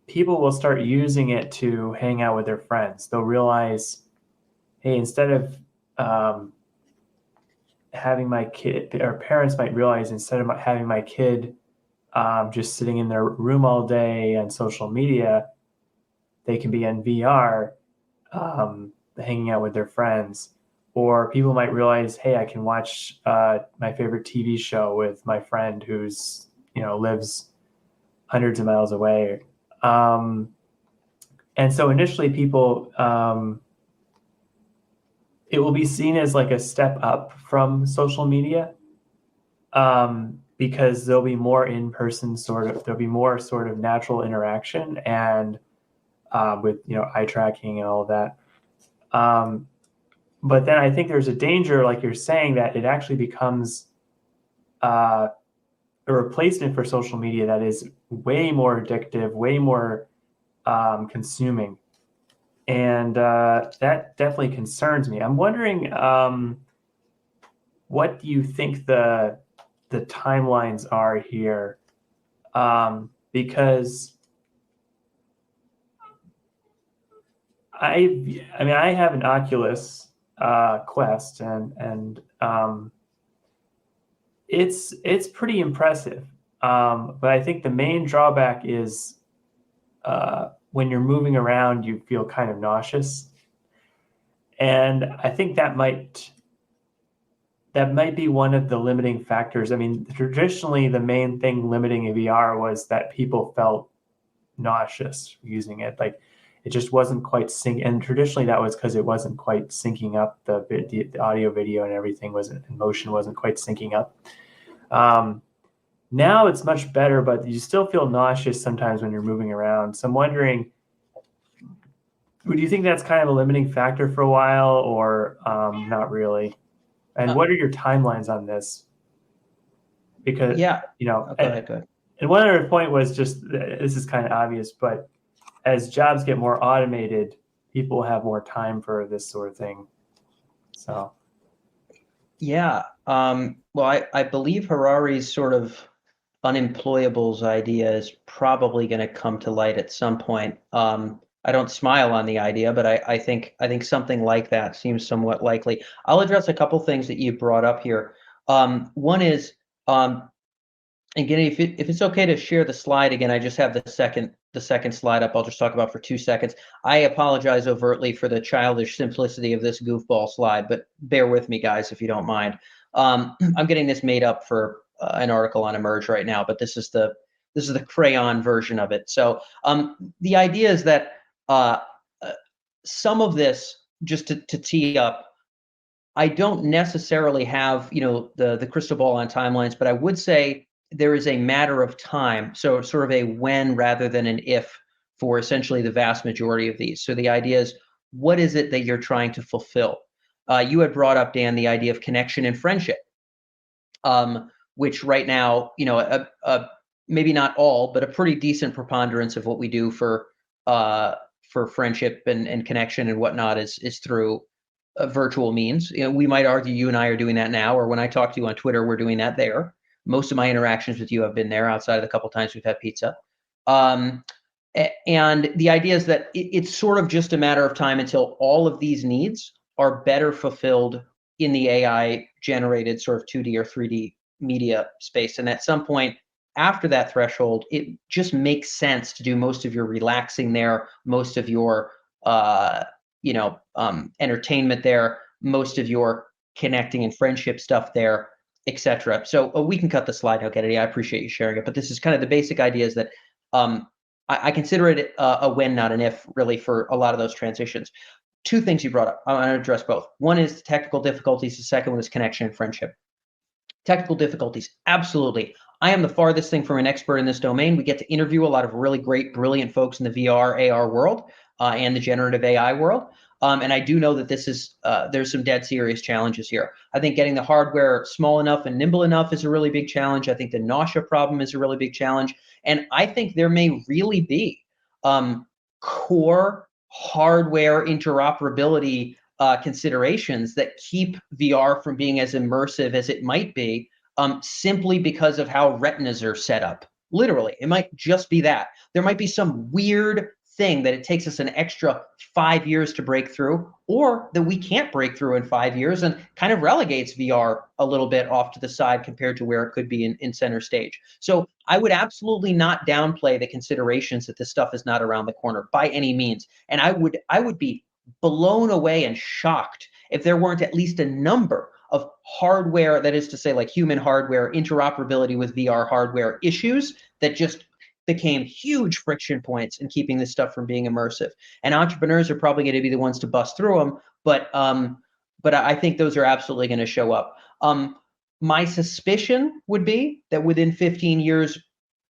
people will start using it to hang out with their friends. They'll realize, hey, instead of having my kid, or parents might realize, instead of having my kid just sitting in their room all day on social media, they can be in VR, hanging out with their friends. Or people might realize, hey, I can watch my favorite TV show with my friend who's, lives hundreds of miles away. And so initially people, it will be seen as like a step up from social media, because there'll be more in-person there'll be more sort of natural interaction, and with, eye tracking and all of that. But then I think there's a danger, like you're saying, that it actually becomes a replacement for social media that is way more addictive, way more consuming. And that definitely concerns me. I'm wondering, what do you think the timelines are here? Because I have an Oculus Quest, and it's pretty impressive. But I think the main drawback is when you're moving around, you feel kind of nauseous. And I think that might be one of the limiting factors. I mean, traditionally, the main thing limiting a VR was that people felt nauseous using it. Like, it just wasn't quite syncing. And traditionally that was because it wasn't quite syncing up, the audio, video, and everything wasn't, and motion wasn't quite syncing up. Now it's much better, but you still feel nauseous sometimes when you're moving around. So I'm wondering, do you think that's kind of a limiting factor for a while, or not really? And what are your timelines on this? Because, Yeah. Go ahead. And one other point was just, this is kind of obvious, but as jobs get more automated, people have more time for this sort of thing. So. Yeah. Well, I believe Harari's sort of unemployables idea is probably going to come to light at some point. I don't smile on the idea, but I think something like that seems somewhat likely. I'll address a couple things that you brought up here. One is, again, if it's okay to share the slide again, I just have the second slide up. I'll just talk about for 2 seconds. I apologize overtly for the childish simplicity of this goofball slide, but bear with me, guys, if you don't mind. I'm getting this made up for an article on Emerge right now, but this is the crayon version of it. So the idea is that some of this, just to tee up, I don't necessarily have the crystal ball on timelines, but I would say there is a matter of time, so sort of a when rather than an if for essentially the vast majority of these. So the idea is, what is it that you're trying to fulfill? You had brought up, Dan, the idea of connection and friendship, which right now, maybe not all, but a pretty decent preponderance of what we do for friendship and connection and whatnot is through virtual means. We might argue you and I are doing that now, or when I talk to you on Twitter, we're doing that there. Most of my interactions with you have been there, outside of the couple times we've had pizza. And the idea is that it's sort of just a matter of time until all of these needs are better fulfilled in the AI generated sort of 2D or 3D media space. And at some point after that threshold, it just makes sense to do most of your relaxing there, most of your entertainment there, most of your connecting and friendship stuff there, etc. So we can cut the slide now, Kennedy. I appreciate you sharing it, but this is kind of the basic idea, is that I consider it a when, not an if, really, for a lot of those transitions. 2 things you brought up. I'm going to address both. One is technical difficulties. The second one is connection and friendship. Technical difficulties, absolutely. I am the farthest thing from an expert in this domain. We get to interview a lot of really great, brilliant folks in the VR, AR world and the generative AI world. And I do know that this is there's some dead serious challenges here. I think getting the hardware small enough and nimble enough is a really big challenge. I think the nausea problem is a really big challenge. And I think there may really be core hardware interoperability considerations that keep VR from being as immersive as it might be, simply because of how retinas are set up. Literally, it might just be that. There might be some weird thing that it takes us an extra 5 years to break through, or that we can't break through in 5 years, and kind of relegates VR a little bit off to the side compared to where it could be in center stage. So I would absolutely not downplay the considerations that this stuff is not around the corner by any means. And I would be blown away and shocked if there weren't at least a number of hardware, that is to say, like human hardware interoperability with VR hardware issues that just became huge friction points in keeping this stuff from being immersive. And entrepreneurs are probably going to be the ones to bust through them, but I think those are absolutely going to show up. My suspicion would be that within 15 years,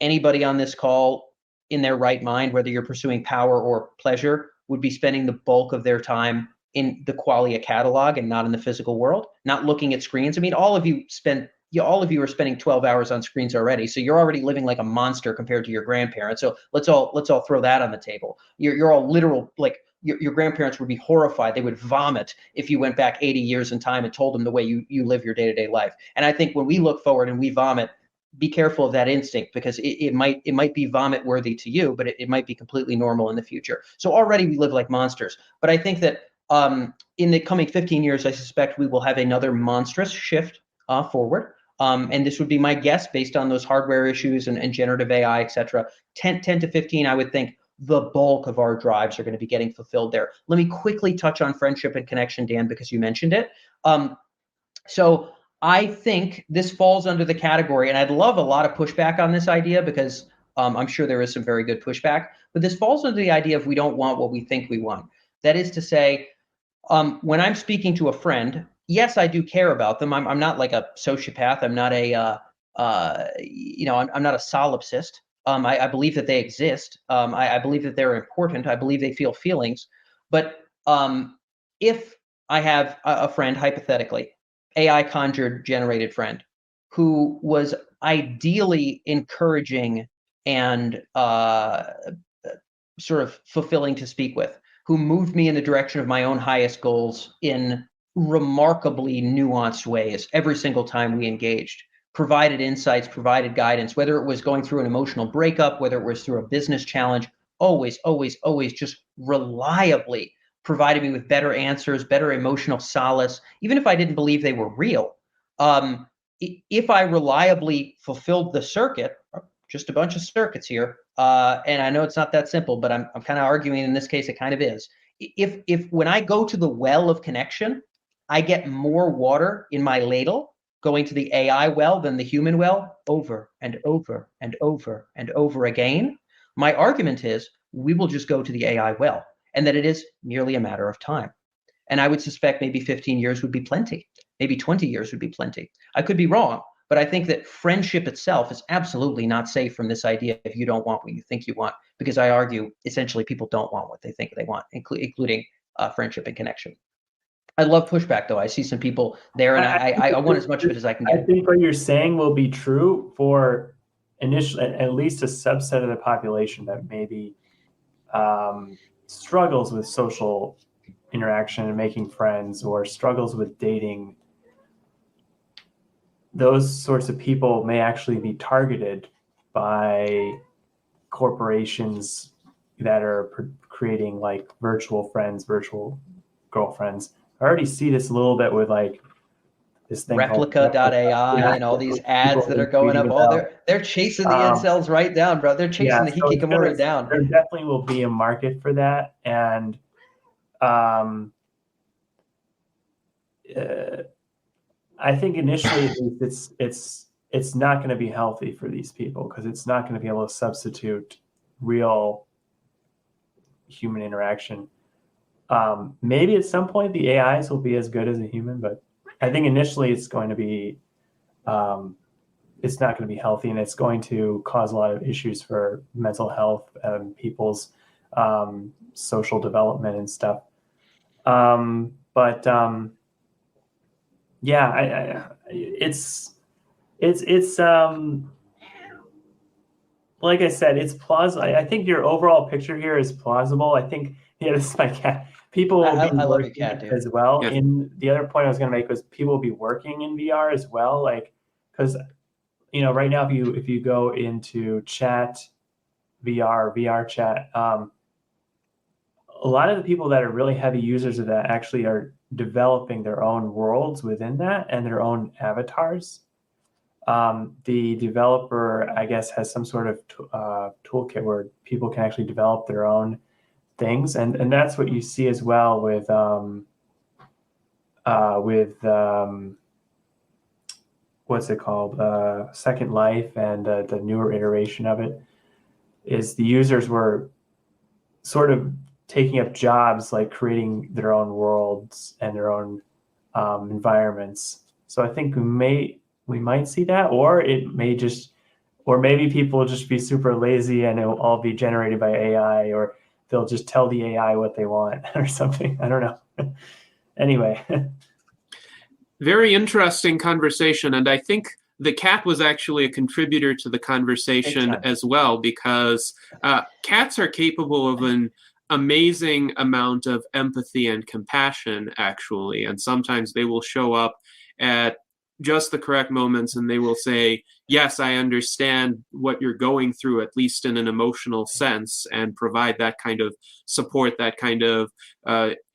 anybody on this call in their right mind, whether you're pursuing power or pleasure, would be spending the bulk of their time in the Qualia catalog and not in the physical world, not looking at screens. I mean, all of you are spending 12 hours on screens already, so you're already living like a monster compared to your grandparents. So let's all throw that on the table. You're all literal, like your grandparents would be horrified. They would vomit if you went back 80 years in time and told them the way you live your day-to-day life. And I think when we look forward and we vomit, be careful of that instinct, because it might be vomit worthy to you, but it might be completely normal in the future. So already we live like monsters. But I think that in the coming 15 years, I suspect we will have another monstrous shift forward. And this would be my guess based on those hardware issues and generative AI, et cetera. 10 to 15, I would think the bulk of our drives are going to be getting fulfilled there. Let me quickly touch on friendship and connection, Dan, because you mentioned it. So I think this falls under the category, and I'd love a lot of pushback on this idea, because I'm sure there is some very good pushback, but this falls into the idea of we don't want what we think we want. That is to say, when I'm speaking to a friend, yes, I do care about them. I'm not like a sociopath. I'm not I'm not a solipsist. I believe that they exist. I believe that they're important. I believe they feel feelings. But if I have a friend, hypothetically, AI conjured generated friend, who was ideally encouraging and sort of fulfilling to speak with, who moved me in the direction of my own highest goals in remarkably nuanced ways every single time we engaged, provided insights, provided guidance, whether it was going through an emotional breakup, whether it was through a business challenge, always, always, always just reliably provided me with better answers, better emotional solace, even if I didn't believe they were real. If I reliably fulfilled the circuit, just a bunch of circuits here, and I know it's not that simple, but I'm kind of arguing in this case it kind of is. If when I go to the well of connection, I get more water in my ladle going to the AI well than the human well over and over and over and over again, my argument is we will just go to the AI well, and that it is merely a matter of time. And I would suspect maybe 15 years would be plenty. Maybe 20 years would be plenty. I could be wrong, but I think that friendship itself is absolutely not safe from this idea if you don't want what you think you want, because I argue essentially people don't want what they think they want, including friendship and connection. I love pushback, though. I see some people there, and I want as much of it as I can get. I think what you're saying will be true for initially, at least a subset of the population that maybe struggles with social interaction and making friends, or struggles with dating. Those sorts of people may actually be targeted by corporations that are creating like virtual friends, virtual girlfriends. I already see this a little bit with like this thing Replica.ai and all these ads that are going up. Oh, they're chasing the incels right down, bro. They're chasing the hikikomori down. There definitely will be a market for that, and I think initially it's not going to be healthy for these people, because it's not going to be able to substitute real human interaction. Maybe at some point the AIs will be as good as a human, but I think initially it's going to be it's not going to be healthy, and it's going to cause a lot of issues for mental health and people's social development and stuff. Yeah, it's like I said, it's plausible. I think your overall picture here is plausible. I think, yeah, this is my cat. People will be working as well. Yeah. And the other point I was going to make was people will be working in VR as well. Like, because, right now, if you go into chat, VR chat, a lot of the people that are really heavy users of that actually are developing their own worlds within that and their own avatars. The developer, I guess, has some sort of toolkit where people can actually develop their own things, and that's what you see as well with what's it called, Second Life, and the newer iteration of it, is the users were sort of taking up jobs like creating their own worlds and their own environments. So I think we might see that, or it may just, or maybe people will just be super lazy and it will all be generated by AI, or they'll just tell the AI what they want or something. I don't know. Anyway. Very interesting conversation. And I think the cat was actually a contributor to the conversation as well, because cats are capable of an amazing amount of empathy and compassion, actually. And sometimes they will show up at just the correct moments and they will say, yes, I understand what you're going through, at least in an emotional sense, and provide that kind of support, that kind of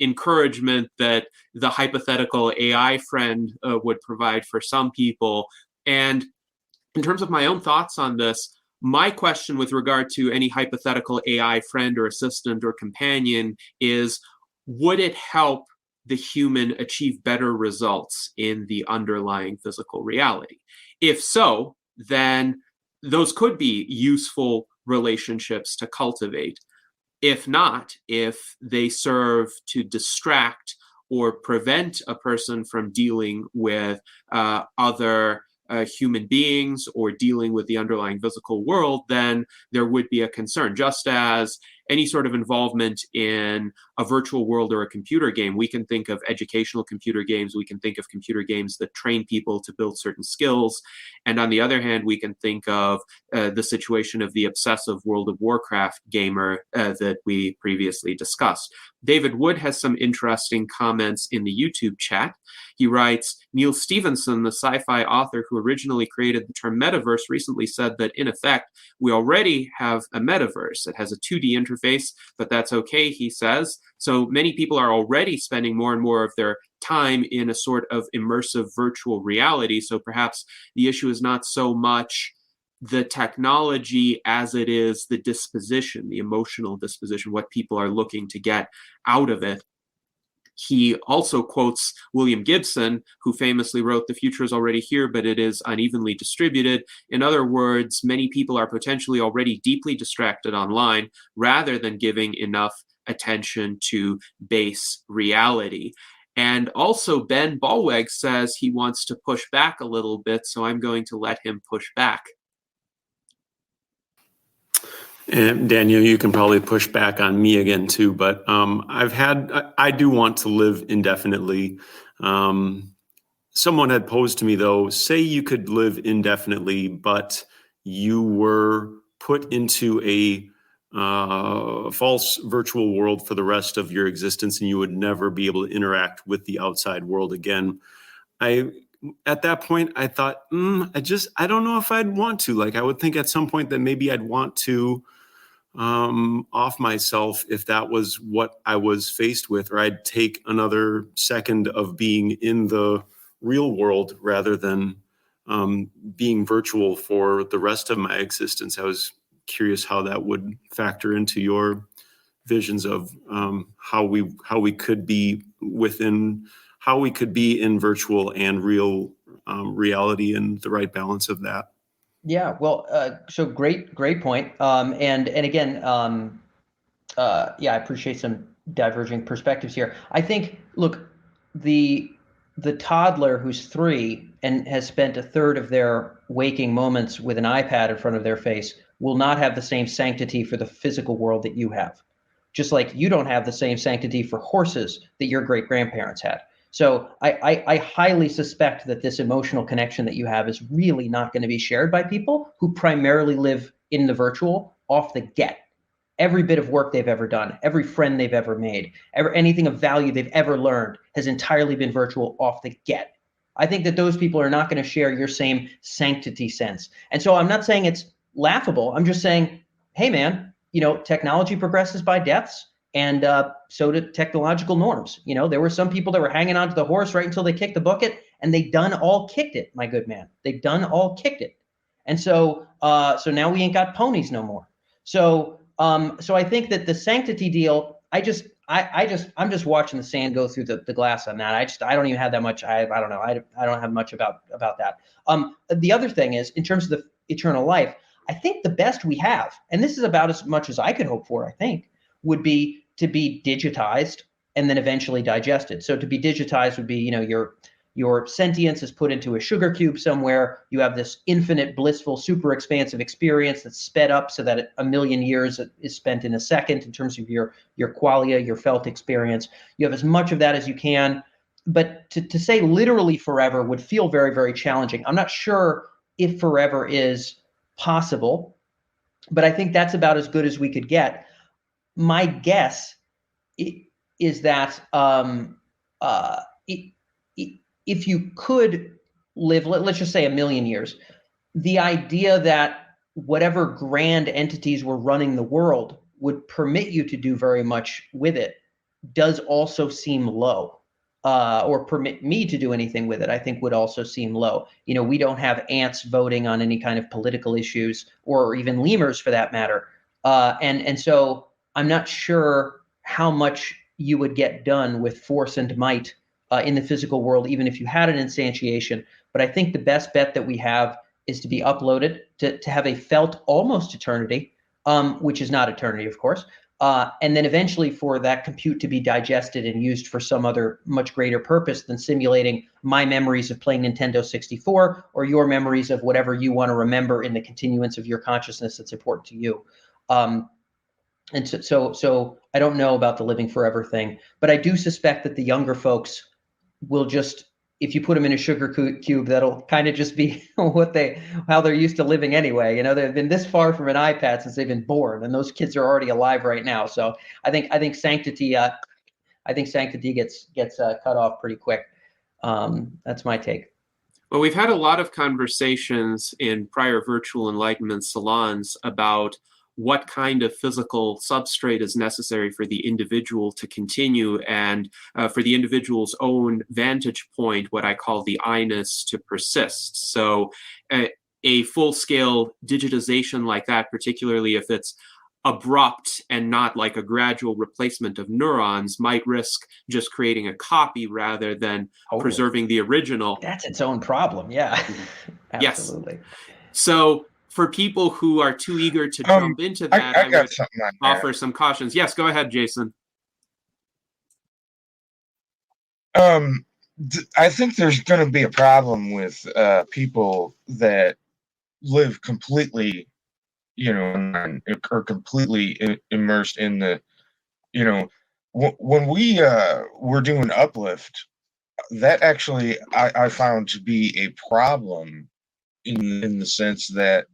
encouragement that the hypothetical AI friend would provide for some people. And in terms of my own thoughts on this, my question with regard to any hypothetical AI friend or assistant or companion is, would it help the human achieve better results in the underlying physical reality? If so, then those could be useful relationships to cultivate. If not, if they serve to distract or prevent a person from dealing with other human beings or dealing with the underlying physical world, then there would be a concern. Just as any sort of involvement in a virtual world or a computer game, we can think of educational computer games, we can think of computer games that train people to build certain skills. And on the other hand, we can think of the situation of the obsessive World of Warcraft gamer that we previously discussed. David Wood has some interesting comments in the YouTube chat. He writes, Neil Stephenson, the sci-fi author who originally created the term metaverse, recently said that in effect, we already have a metaverse. It has a 2D interface, but that's okay, he says. So many people are already spending more and more of their time in a sort of immersive virtual reality. So perhaps the issue is not so much the technology as it is the disposition, the emotional disposition, what people are looking to get out of it. He also quotes William Gibson, who famously wrote, "The future is already here, but it is unevenly distributed." In other words, many people are potentially already deeply distracted online rather than giving enough attention to base reality. And also, Ben Ballweg says he wants to push back a little bit, so I'm going to let him push back. And Daniel, you can probably push back on me again too, but I do want to live indefinitely. Someone had posed to me though, say you could live indefinitely, but you were put into a false virtual world for the rest of your existence and you would never be able to interact with the outside world again. At that point, I thought, I don't know if I'd want to. Like, I would think at some point that maybe I'd want to off myself if that was what I was faced with, or I'd take another second of being in the real world rather than being virtual for the rest of my existence. I was curious how that would factor into your visions of how we could be in virtual and real reality and the right balance of that. Yeah, well, so great point. And again, I appreciate some diverging perspectives here. I think, look, the toddler who's 3 and has spent a third of their waking moments with an iPad in front of their face will not have the same sanctity for the physical world that you have. Just like you don't have the same sanctity for horses that your great-grandparents had. So I highly suspect that this emotional connection that you have is really not going to be shared by people who primarily live in the virtual off the get. Every bit of work they've ever done, every friend they've ever made, anything of value they've ever learned has entirely been virtual off the get. I think that those people are not going to share your same sanctity sense. And so I'm not saying it's laughable. I'm just saying, hey, man, technology progresses by deaths. And so did technological norms. There were some people that were hanging on to the horse right until they kicked the bucket, and they done all kicked it, my good man. They done all kicked it. And so now we ain't got ponies no more. So I think that the sanctity deal, I'm just watching the sand go through the glass on that. I don't even have that much. I don't know. I don't have much about that. The other thing is, in terms of the eternal life, I think the best we have, and this is about as much as I could hope for, I think, would be to be digitized and then eventually digested. So to be digitized would be, your sentience is put into a sugar cube somewhere. You have this infinite, blissful, super expansive experience that's sped up so that 1 million years is spent in a second in terms of your qualia, your felt experience. You have as much of that as you can. But to say literally forever would feel very, very challenging. I'm not sure if forever is possible, but I think that's about as good as we could get. My guess is that if you could live, let's just say 1 million years, the idea that whatever grand entities were running the world would permit you to do very much with it does also seem low, or permit me to do anything with it, I think would also seem low. We don't have ants voting on any kind of political issues, or even lemurs for that matter. And so I'm not sure how much you would get done with force and might in the physical world, even if you had an instantiation. But I think the best bet that we have is to be uploaded to have a felt almost eternity, which is not eternity, of course. And then eventually for that compute to be digested and used for some other much greater purpose than simulating my memories of playing Nintendo 64 or your memories of whatever you want to remember in the continuance of your consciousness that's important to you. And so I don't know about the living forever thing, but I do suspect that the younger folks will just, if you put them in a sugar cube, that'll kind of just be how they're used to living anyway. You know, they've been this far from an iPad since they've been born, and those kids are already alive right now. So I think sanctity gets cut off pretty quick. That's my take. Well, we've had a lot of conversations in prior virtual enlightenment salons about what kind of physical substrate is necessary for the individual to continue, and for the individual's own vantage point, what I call the I-ness to persist. So a full-scale digitization like that, particularly if it's abrupt and not like a gradual replacement of neurons, might risk just creating a copy rather than preserving the original. That's its own problem. Yeah, absolutely. Yes. So for people who are too eager to jump into that, I would offer some cautions. Yes, go ahead, Jason. I think there's going to be a problem with people that live completely, or completely immersed in the, when we were doing Uplift, that actually I found to be a problem in the sense that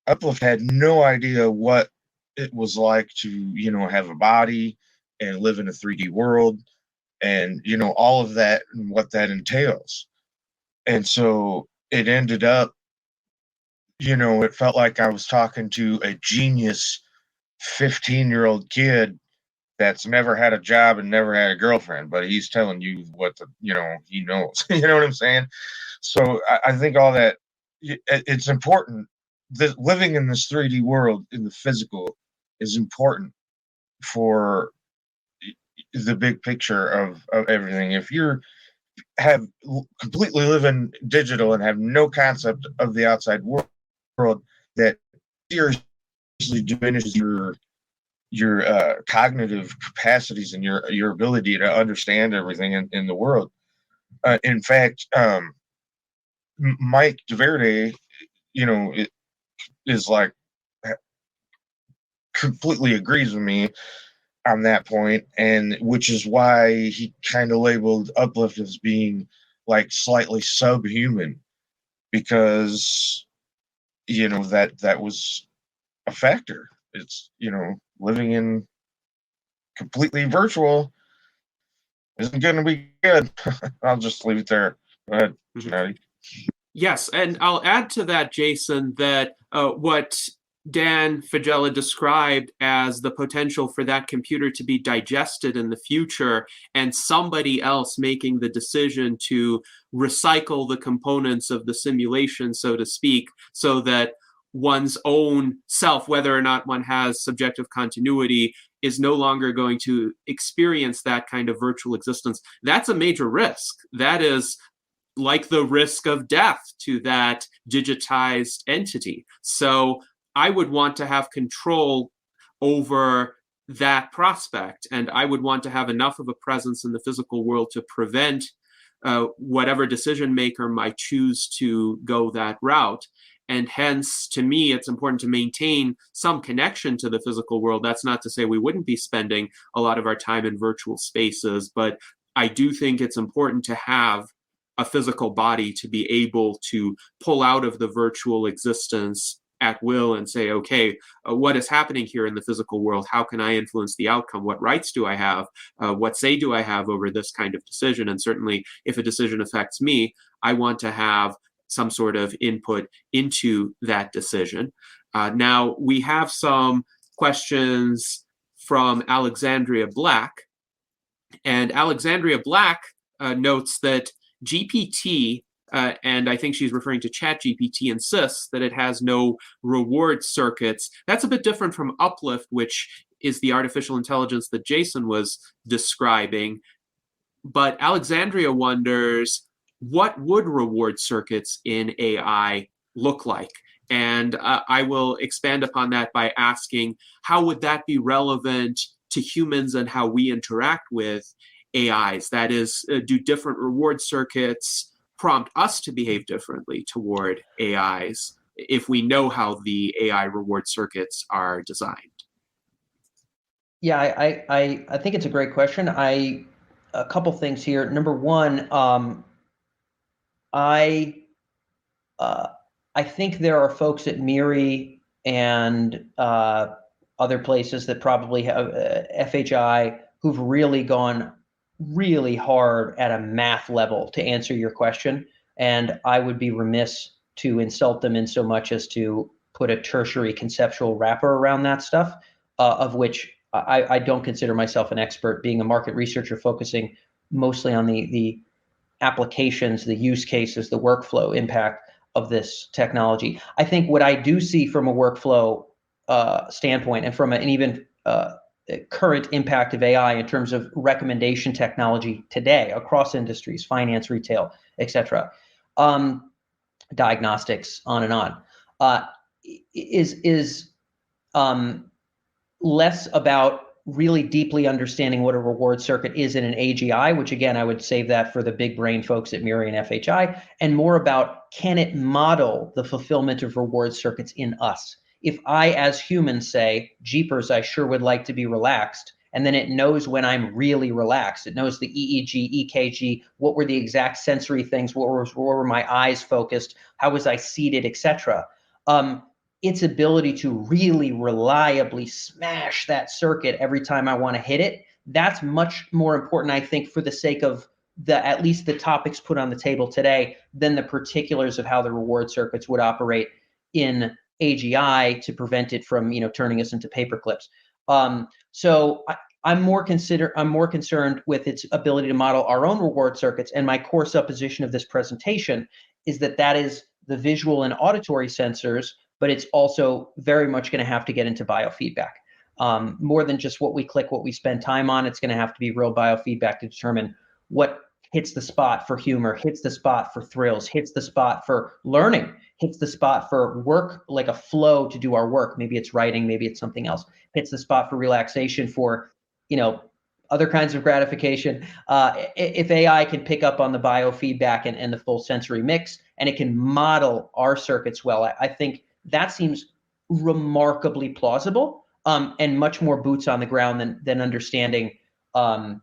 Uplift had no idea what it was like to, have a body and live in a 3D world and, all of that and what that entails. And so it ended up, it felt like I was talking to a genius 15-year-old kid that's never had a job and never had a girlfriend, but he's telling you what he knows. You know what I'm saying? So I think all that, it's important that living in this 3D world in the physical is important for the big picture of everything. If you have completely live in digital and have no concept of the outside world, that seriously diminishes your cognitive capacities and your ability to understand everything in the world. In fact, Mike DeVerde, is like completely agrees with me on that point, and which is why he kind of labeled Uplift as being like slightly subhuman, because that was a factor. It's living in completely virtual isn't going to be good. I'll just leave it there. Go ahead, Johnny. Yes, and I'll add to that, Jason, that what Dan Faggella described as the potential for that computer to be digested in the future and somebody else making the decision to recycle the components of the simulation, so to speak, so that one's own self, whether or not one has subjective continuity, is no longer going to experience that kind of virtual existence. That's a major risk. That is like the risk of death to that digitized entity. So I would want to have control over that prospect, and I would want to have enough of a presence in the physical world to prevent whatever decision maker might choose to go that route. And hence, to me, it's important to maintain some connection to the physical world. That's not to say we wouldn't be spending a lot of our time in virtual spaces, but I do think it's important to have a physical body to be able to pull out of the virtual existence at will and say, okay, what is happening here in the physical world? How can I influence the outcome? What rights do I have? What say do I have over this kind of decision? And certainly, if a decision affects me, I want to have some sort of input into that decision. Now, we have some questions from Alexandria Black. And Alexandria Black notes that GPT, and I think she's referring to ChatGPT, insists that it has no reward circuits. That's a bit different from Uplift, which is the artificial intelligence that Jason was describing. But Alexandria wonders, what would reward circuits in AI look like? And I will expand upon that by asking, how would that be relevant to humans and how we interact with AIs? That is, do different reward circuits prompt us to behave differently toward AIs if we know how the AI reward circuits are designed? Yeah, I think it's a great question. A couple things here. Number one, I think there are folks at MIRI and other places that probably have FHI who've really gone really hard at a math level to answer your question. And I would be remiss to insult them in so much as to put a tertiary conceptual wrapper around that stuff, of which I don't consider myself an expert, being a market researcher focusing mostly on the applications, the use cases, the workflow impact of this technology. I think what I do see from a workflow standpoint and from an even current impact of AI in terms of recommendation technology today across industries, finance, retail, et cetera, diagnostics, on and on, is less about really deeply understanding what a reward circuit is in an AGI, which again, I would save that for the big brain folks at MIRI and FHI, and more about, can it model the fulfillment of reward circuits in us? If I, as humans, say, jeepers, I sure would like to be relaxed, and then it knows when I'm really relaxed. It knows the EEG, EKG, what were the exact sensory things, where were my eyes focused, how was I seated, etc. Its ability to really reliably smash that circuit every time I want to hit it, that's much more important, I think, for the sake of at least the topics put on the table today, than the particulars of how the reward circuits would operate in AGI to prevent it from, turning us into paper clips. So I'm more concerned with its ability to model our own reward circuits. And my core supposition of this presentation is that is the visual and auditory sensors, but it's also very much going to have to get into biofeedback. More than just what we click, what we spend time on, it's going to have to be real biofeedback to determine what hits the spot for humor, hits the spot for thrills, hits the spot for learning, hits the spot for work, like a flow to do our work. Maybe it's writing, maybe it's something else. Hits the spot for relaxation, for, other kinds of gratification. If AI can pick up on the biofeedback and the full sensory mix, and it can model our circuits well, I think that seems remarkably plausible, and much more boots on the ground than understanding, how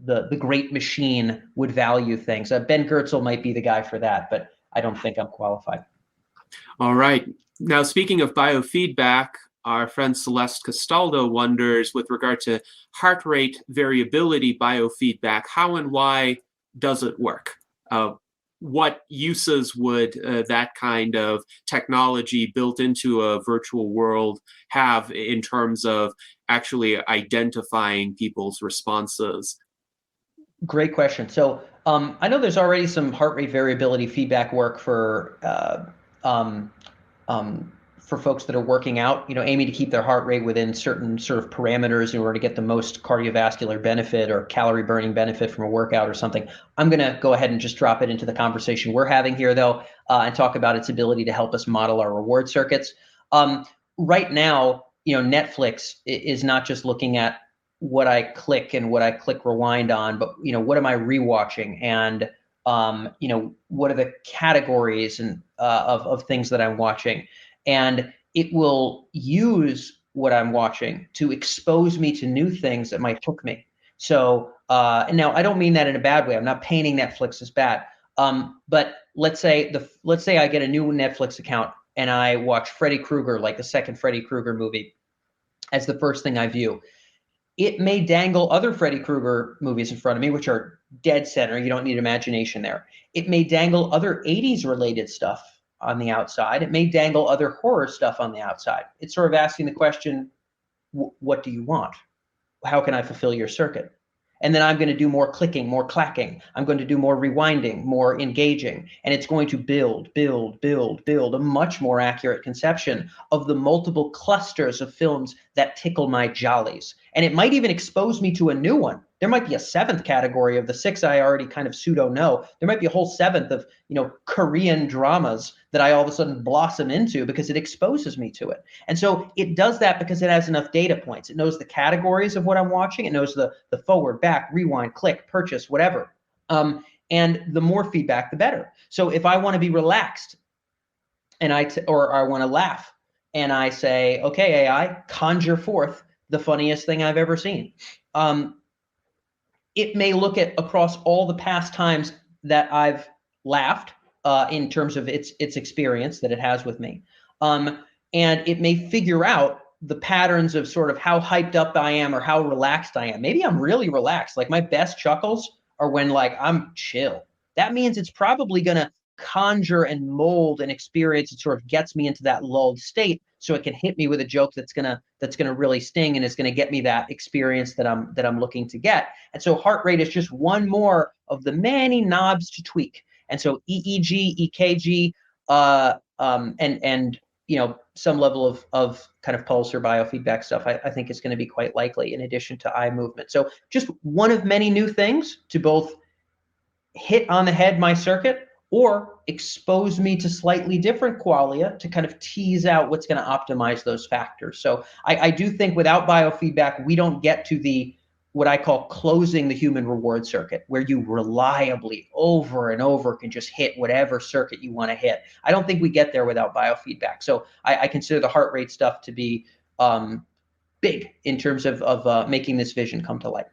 the great machine would value things. Ben Goertzel might be the guy for that, but I don't think I'm qualified. All right. Now, speaking of biofeedback, our friend Celeste Castaldo wonders, with regard to heart rate variability biofeedback, how and why does it work? What uses would that kind of technology built into a virtual world have in terms of actually identifying people's responses? Great question. So I know there's already some heart rate variability feedback work for folks that are working out, aiming to keep their heart rate within certain sort of parameters in order to get the most cardiovascular benefit or calorie burning benefit from a workout or something. I'm going to go ahead and just drop it into the conversation we're having here, though, and talk about its ability to help us model our reward circuits. Right now, Netflix is not just looking at what I click and what I click rewind on, but what am I rewatching, and what are the categories and of things that I'm watching. And it will use what I'm watching to expose me to new things that might hook me. So now I don't mean that in a bad way. I'm not painting Netflix as bad. But let's say I get a new Netflix account and I watch Freddy Krueger, like the second Freddy Krueger movie, as the first thing I view. It may dangle other Freddy Krueger movies in front of me, which are dead center. You don't need imagination there. It may dangle other 80s related stuff on the outside. It may dangle other horror stuff on the outside. It's sort of asking the question, what do you want? How can I fulfill your circuit? And then I'm going to do more clicking, more clacking. I'm going to do more rewinding, more engaging. And it's going to build a much more accurate conception of the multiple clusters of films that tickle my jollies. And it might even expose me to a new one There might be a seventh category of the six I already kind of pseudo know. There might be a whole seventh of, Korean dramas that I all of a sudden blossom into because it exposes me to it. And so it does that because it has enough data points. It knows the categories of what I'm watching. It knows the forward, back, rewind, click, purchase, whatever. And the more feedback, the better. So if I want to be relaxed or I want to laugh, and I say, okay, AI, conjure forth the funniest thing I've ever seen. It may look at across all the past times that I've laughed in terms of its experience that it has with me. And it may figure out the patterns of sort of how hyped up I am or how relaxed I am. Maybe I'm really relaxed. Like my best chuckles are when like I'm chill. That means it's probably going to conjure and mold an experience that sort of gets me into that lulled state so it can hit me with a joke that's gonna really sting and is gonna get me that experience that I'm looking to get. And so heart rate is just one more of the many knobs to tweak. And so EEG, EKG, and some level of kind of pulse or biofeedback stuff, I think is going to be quite likely in addition to eye movement. So just one of many new things to both hit on the head my circuit or expose me to slightly different qualia to kind of tease out what's going to optimize those factors. So I do think without biofeedback, we don't get to what I call closing the human reward circuit, where you reliably over and over can just hit whatever circuit you want to hit. I don't think we get there without biofeedback. So I consider the heart rate stuff to be big in terms of making this vision come to light.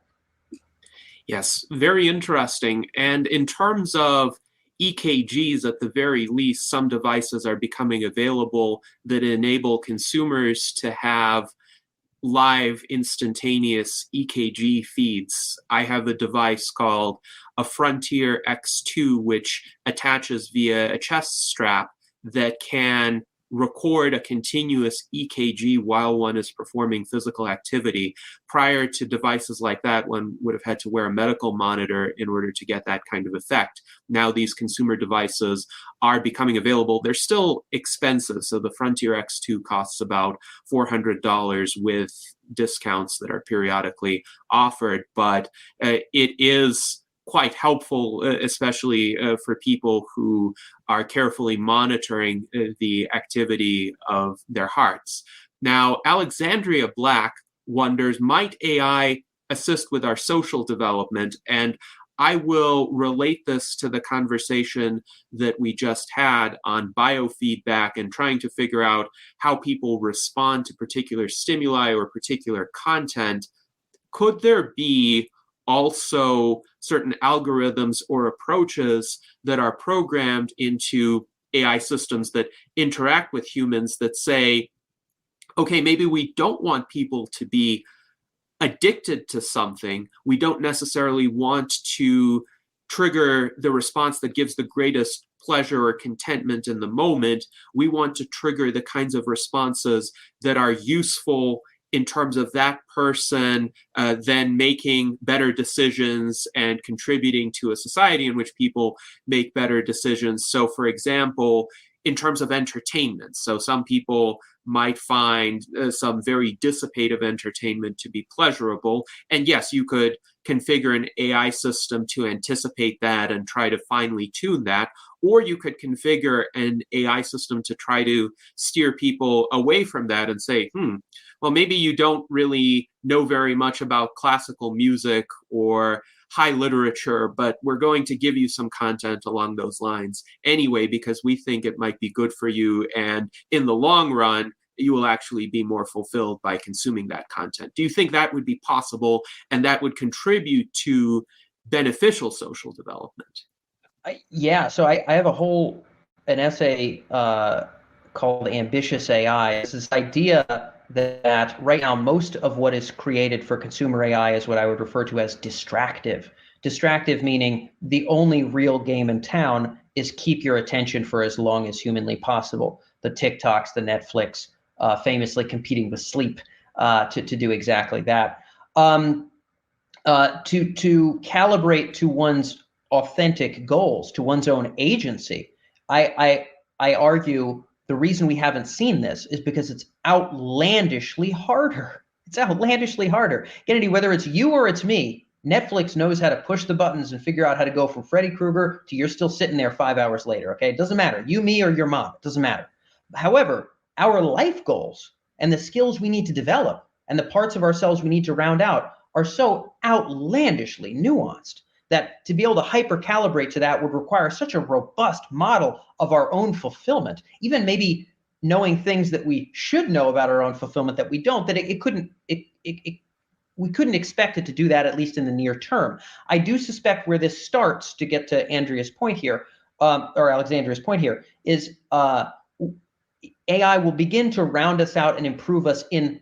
Yes, very interesting. And in terms of EKGs, at the very least, some devices are becoming available that enable consumers to have live instantaneous EKG feeds. I have a device called a Frontier X2, which attaches via a chest strap that can record a continuous EKG while one is performing physical activity. Prior to devices like that, one would have had to wear a medical monitor in order to get that kind of effect. Now these consumer devices are becoming available. They're still expensive. So the Frontier X2 costs about $400 with discounts that are periodically offered, but it is quite helpful, especially for people who are carefully monitoring the activity of their hearts. Now, Alexandria Black wonders, might AI assist with our social development? And I will relate this to the conversation that we just had on biofeedback and trying to figure out how people respond to particular stimuli or particular content. Could there be also certain algorithms or approaches that are programmed into AI systems that interact with humans that say, okay, maybe we don't want people to be addicted to something. We don't necessarily want to trigger the response that gives the greatest pleasure or contentment in the moment. We want to trigger the kinds of responses that are useful in terms of that person then making better decisions and contributing to a society in which people make better decisions. So, for example, in terms of entertainment, so some people might find some very dissipative entertainment to be pleasurable. And yes, you could configure an AI system to anticipate that and try to finely tune that. Or you could configure an AI system to try to steer people away from that and say, well, maybe you don't really know very much about classical music or high literature, but we're going to give you some content along those lines anyway, because we think it might be good for you. And in the long run, you will actually be more fulfilled by consuming that content. Do you think that would be possible and that would contribute to beneficial social development? Yeah, so I have an essay called Ambitious AI. It's this idea that right now most of what is created for consumer AI is what I would refer to as distractive. Distractive meaning the only real game in town is keep your attention for as long as humanly possible. The TikToks, the Netflix, famously competing with sleep to do exactly that. To calibrate to one's authentic goals, to one's own agency, I argue the reason we haven't seen this is because it's outlandishly harder. It's outlandishly harder. Kennedy, whether it's you or it's me, Netflix knows how to push the buttons and figure out how to go from Freddy Krueger to you're still sitting there 5 hours later, okay? It doesn't matter. You, me, or your mom. It doesn't matter. However, our life goals and the skills we need to develop and the parts of ourselves we need to round out are so outlandishly nuanced that to be able to hyper-calibrate to that would require such a robust model of our own fulfillment, even maybe knowing things that we should know about our own fulfillment that we don't, that we couldn't expect it to do that, at least in the near term. I do suspect where this starts, to get to Andrea's point here, or Alexandria's point here, is AI will begin to round us out and improve us in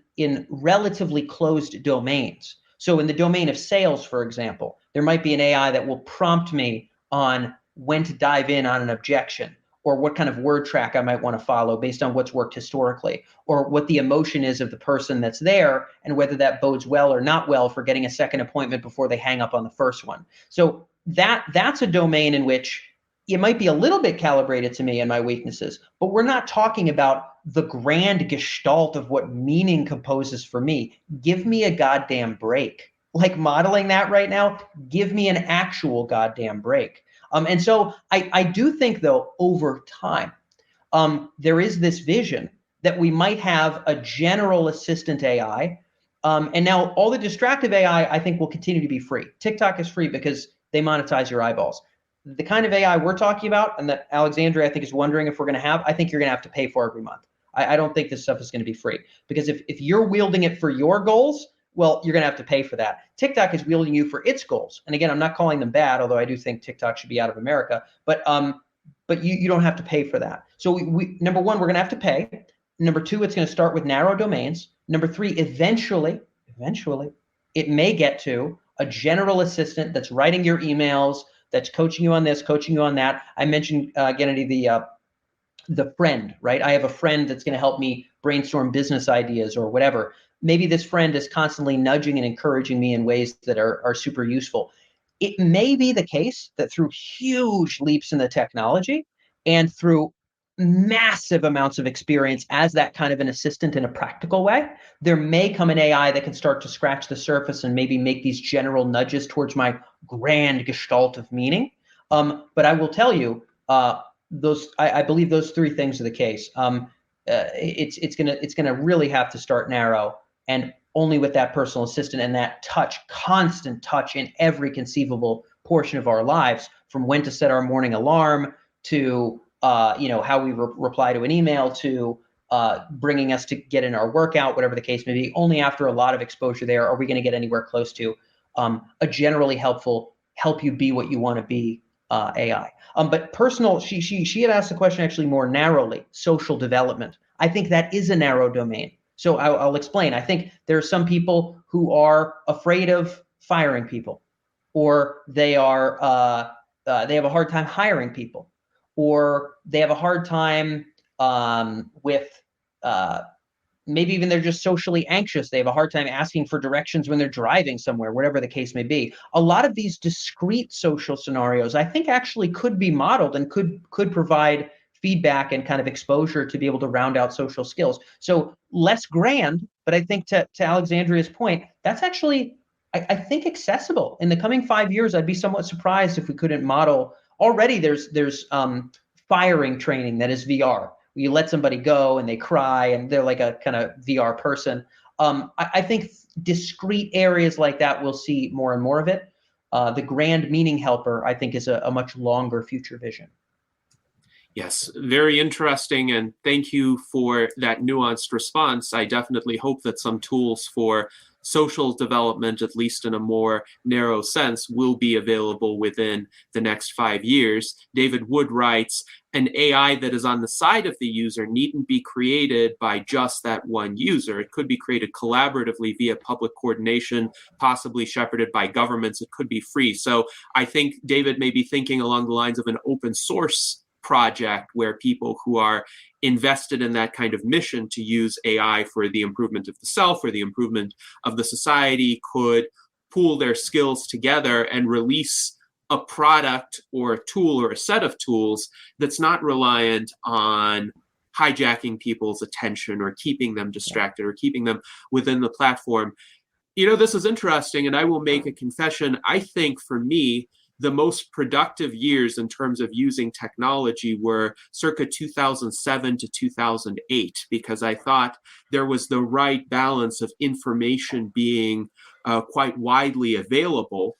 relatively closed domains. So in the domain of sales, for example, there might be an AI that will prompt me on when to dive in on an objection, or what kind of word track I might want to follow based on what's worked historically, or what the emotion is of the person that's there and whether that bodes well or not well for getting a second appointment before they hang up on the first one. So that's a domain in which it might be a little bit calibrated to me and my weaknesses, but we're not talking about the grand gestalt of what meaning composes for me. Give me a goddamn break. Like modeling that right now, give me an actual goddamn break. And so I do think, though, over time, there is this vision that we might have a general assistant AI. And now all the distractive AI, I think, will continue to be free. TikTok is free because they monetize your eyeballs. The kind of AI we're talking about, and that Alexandria, I think, is wondering if we're going to have, I think you're going to have to pay for every month. I don't think this stuff is going to be free, because if you're wielding it for your goals, well, you're going to have to pay for that. TikTok is wielding you for its goals. And again, I'm not calling them bad, although I do think TikTok should be out of America. But you don't have to pay for that. So we number one, we're going to have to pay. Number two, it's going to start with narrow domains. Number three, eventually, it may get to a general assistant that's writing your emails, that's coaching you on this, coaching you on that. I mentioned, Gennady, the friend, right? I have a friend that's going to help me brainstorm business ideas or whatever. Maybe this friend is constantly nudging and encouraging me in ways that are super useful. It may be the case that through huge leaps in the technology and through massive amounts of experience as that kind of an assistant in a practical way, there may come an AI that can start to scratch the surface and maybe make these general nudges towards my grand gestalt of meaning. But I will tell you, I believe those three things are the case. It's gonna really have to start narrow, and only with that personal assistant and that touch, constant touch in every conceivable portion of our lives, from when to set our morning alarm to how we reply to an email, to bringing us to get in our workout, whatever the case may be. Only after a lot of exposure there are we going to get anywhere close to a generally helpful, help you be what you want to be AI. But personal, she had asked the question actually more narrowly, social development. I think that is a narrow domain. So I'll explain. I think there are some people who are afraid of firing people, or they have a hard time hiring people, or they have a hard time with maybe even they're just socially anxious. They have a hard time asking for directions when they're driving somewhere, whatever the case may be. A lot of these discrete social scenarios, I think, actually could be modeled and could provide feedback and kind of exposure to be able to round out social skills. So less grand, but I think to Alexandria's point, that's actually, I think, accessible. In the coming 5 years, I'd be somewhat surprised if we couldn't model. Already there's firing training that is VR. You let somebody go and they cry and they're like a kind of VR person. I think discrete areas like that will see more and more of it. The grand meaning helper, I think, is a much longer future vision. Yes, very interesting, and thank you for that nuanced response. I definitely hope that some tools for social development, at least in a more narrow sense, will be available within the next 5 years. David Wood writes, an AI that is on the side of the user needn't be created by just that one user. It could be created collaboratively via public coordination, possibly shepherded by governments. It could be free. So I think David may be thinking along the lines of an open source project where people who are invested in that kind of mission to use AI for the improvement of the self or the improvement of the society could pool their skills together and release a product or a tool or a set of tools that's not reliant on hijacking people's attention or keeping them distracted or keeping them within the platform. This is interesting, and I will make a confession. I think for me, the most productive years in terms of using technology were circa 2007 to 2008, because I thought there was the right balance of information being quite widely available,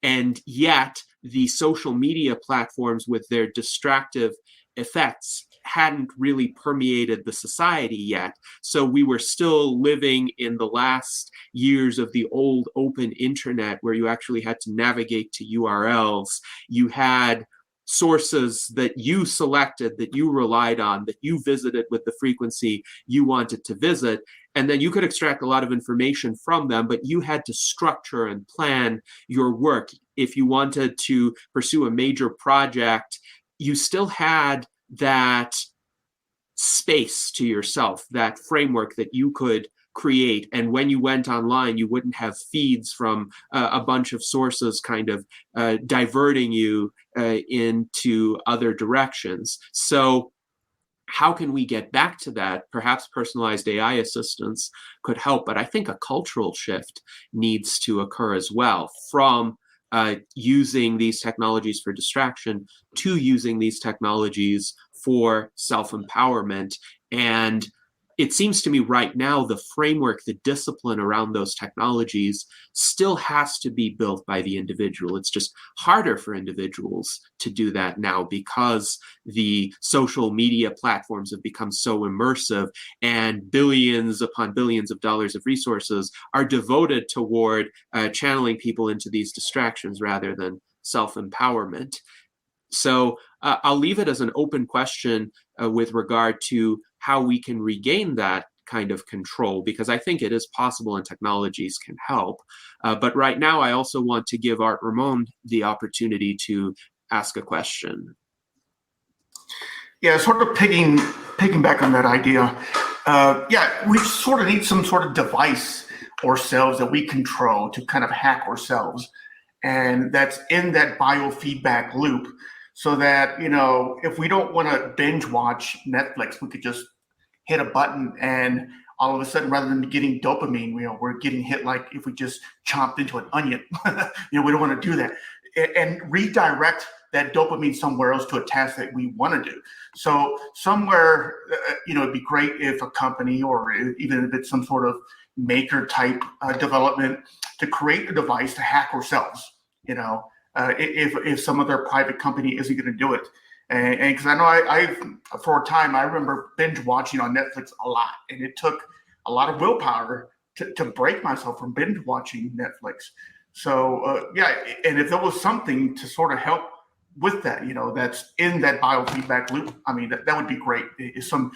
and yet the social media platforms with their distractive effects hadn't really permeated the society yet. So we were still living in the last years of the old open internet, where you actually had to navigate to URLs. You had sources that you selected, that you relied on, that you visited with the frequency you wanted to visit. And then you could extract a lot of information from them, but you had to structure and plan your work. If you wanted to pursue a major project, you still had that space to yourself, that framework that you could create. And when you went online, you wouldn't have feeds from a bunch of sources kind of diverting you into other directions. So how can we get back to that? Perhaps personalized AI assistants could help, but I think a cultural shift needs to occur as well, from using these technologies for distraction to using these technologies for self-empowerment. And it seems to me right now, the framework, the discipline around those technologies still has to be built by the individual. It's just harder for individuals to do that now, because the social media platforms have become so immersive, and billions upon billions of dollars of resources are devoted toward channeling people into these distractions rather than self-empowerment. So I'll leave it as an open question with regard to how we can regain that kind of control, because I think it is possible and technologies can help. But right now, I also want to give Art Ramon the opportunity to ask a question. Yeah, sort of picking back on that idea. Yeah, we sort of need some sort of device ourselves that we control to kind of hack ourselves. And that's in that biofeedback loop, so that, if we don't want to binge watch Netflix, we could just hit a button, and all of a sudden, rather than getting dopamine, we're getting hit like if we just chomped into an onion. We don't want to do that, and redirect that dopamine somewhere else to a task that we want to do. So somewhere, it'd be great if a company, or even if it's some sort of maker type development, to create a device to hack ourselves. If some other private company isn't going to do it. And because I know I've for a time, I remember binge watching on Netflix a lot, and it took a lot of willpower to break myself from binge watching Netflix. So yeah, and if there was something to sort of help with that, that's in that biofeedback loop, I mean, that would be great. Is some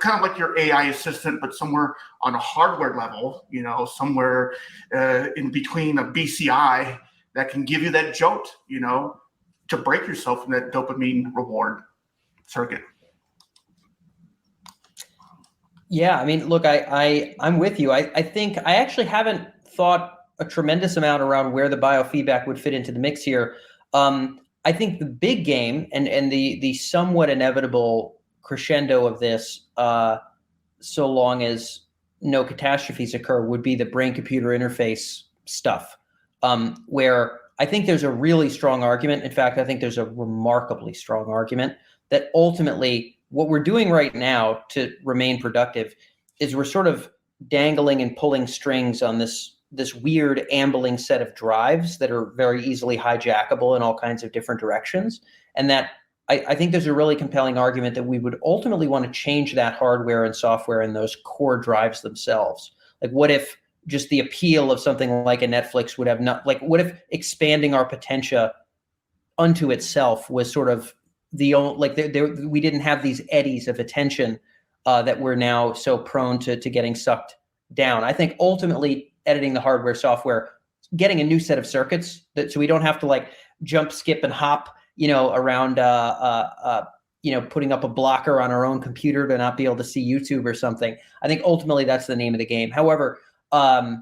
kind of like your AI assistant, but somewhere on a hardware level, somewhere in between a BCI that can give you that jolt, to break yourself from that dopamine reward circuit. Yeah, I mean, look, I'm with you. I think I actually haven't thought a tremendous amount around where the biofeedback would fit into the mix here. I think the big game and the somewhat inevitable crescendo of this, so long as no catastrophes occur, would be the brain-computer interface stuff, where I think there's a really strong argument. In fact, I think there's a remarkably strong argument that ultimately what we're doing right now to remain productive is we're sort of dangling and pulling strings on this weird ambling set of drives that are very easily hijackable in all kinds of different directions. And that I think there's a really compelling argument that we would ultimately want to change that hardware and software and those core drives themselves. Like, what if just the appeal of something like a Netflix would have not, like, what if expanding our potential unto itself was sort of the only, like, we didn't have these eddies of attention that we're now so prone to getting sucked down. I think ultimately editing the hardware, software, getting a new set of circuits so we don't have to like jump, skip, and hop, around, putting up a blocker on our own computer to not be able to see YouTube or something. I think ultimately that's the name of the game. However, I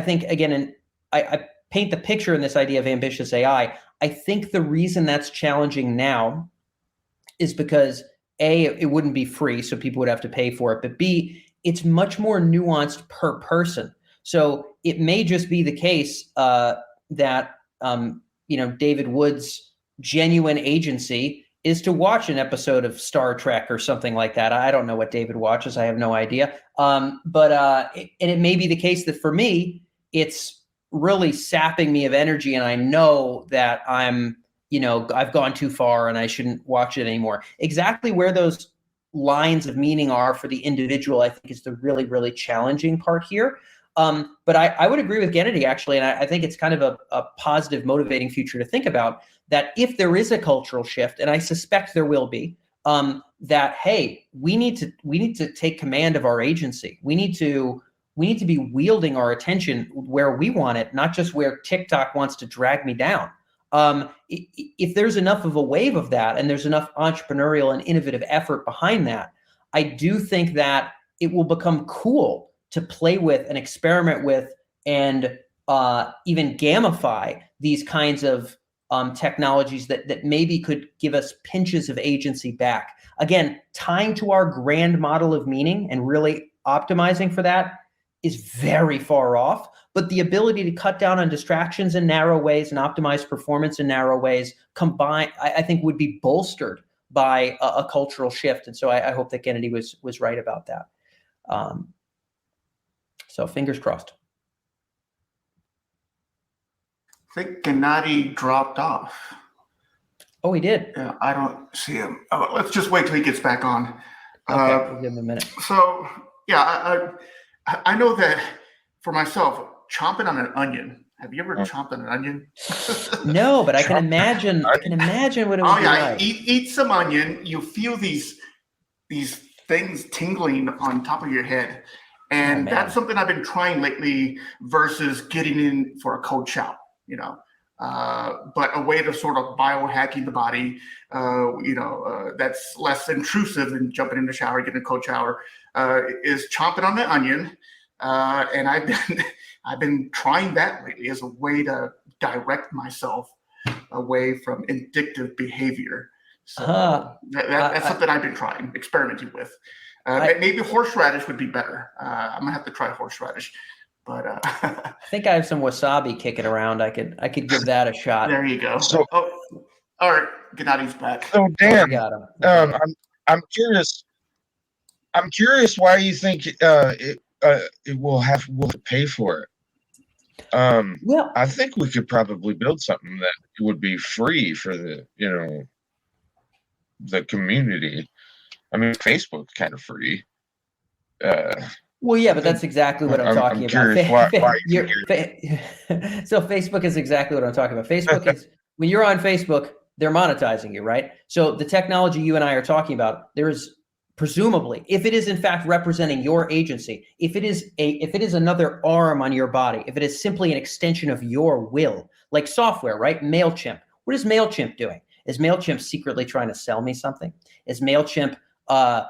think, again, and I paint the picture in this idea of ambitious AI. I think the reason that's challenging now is because A, it wouldn't be free, so people would have to pay for it. But B, it's much more nuanced per person. So it may just be the case that David Wood's genuine agency is to watch an episode of Star Trek or something like that. I don't know what David watches. I have no idea. But it may be the case that for me, it's really sapping me of energy, and I know that I've gone too far and I shouldn't watch it anymore. Exactly where those lines of meaning are for the individual, I think, is the really, really challenging part here. But I would agree with Gennady, actually, and I think it's kind of a positive, motivating future to think about, that if there is a cultural shift, and I suspect there will be, that, hey, we need to take command of our agency. We need to be wielding our attention where we want it, not just where TikTok wants to drag me down. If there's enough of a wave of that, and there's enough entrepreneurial and innovative effort behind that, I do think that it will become cool to play with and experiment with and even gamify these kinds of technologies that maybe could give us pinches of agency back. Again, tying to our grand model of meaning and really optimizing for that is very far off. But the ability to cut down on distractions in narrow ways and optimize performance in narrow ways I think would be bolstered by a cultural shift. And so I hope that Gennady was right about that. So fingers crossed. I think Gennady dropped off. Oh, he did? Yeah, I don't see him. Oh, let's just wait till he gets back on. Okay, we'll give him a minute. So, yeah, I know that for myself, chomping on an onion. Have you ever chomped on an onion? No, but I can imagine. I can imagine what it would be like. Eat some onion. You feel these things tingling on top of your head, and that's something I've been trying lately versus getting in for a cold shower. But a way to sort of biohacking the body, that's less intrusive than jumping in the shower, getting a cold shower, is chomping on the onion. And I've been trying that lately as a way to direct myself away from addictive behavior. So that's something I've been experimenting with. Maybe horseradish would be better. I'm gonna have to try horseradish. But I think I have some wasabi kicking around. I could give that a shot. There you go. So, all right, Gennady's back. So Dan, got him. I'm curious. I'm curious why you think it will have to pay for it. Well, I think we could probably build something that would be free for the community. I mean, Facebook's kind of free. Well, yeah, but that's exactly what I'm talking about. So Facebook is exactly what I'm talking about. Facebook is, when you're on Facebook, they're monetizing you, right? So the technology you and I are talking about, there is presumably, if it is in fact representing your agency, if it is another arm on your body, if it is simply an extension of your will, like software, right? MailChimp. What is MailChimp doing? Is MailChimp secretly trying to sell me something? Is MailChimp gonna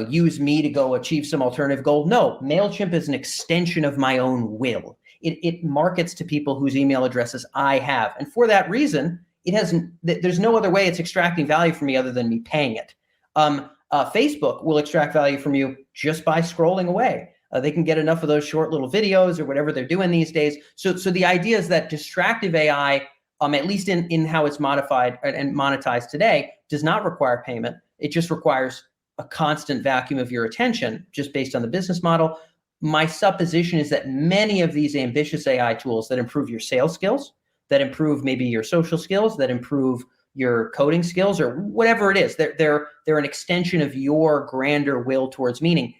use me to go achieve some alternative goal? No, MailChimp is an extension of my own will. It markets to people whose email addresses I have. And for that reason, there's no other way it's extracting value from me other than me paying it. Facebook will extract value from you just by scrolling away. They can get enough of those short little videos or whatever they're doing these days. So the idea is that distractive AI, at least in how it's modified and monetized today, does not require payment. It just requires a constant vacuum of your attention just based on the business model. My supposition is that many of these ambitious AI tools that improve your sales skills, that improve maybe your social skills, that improve your coding skills, or whatever it is, they're an extension of your grander will towards meaning.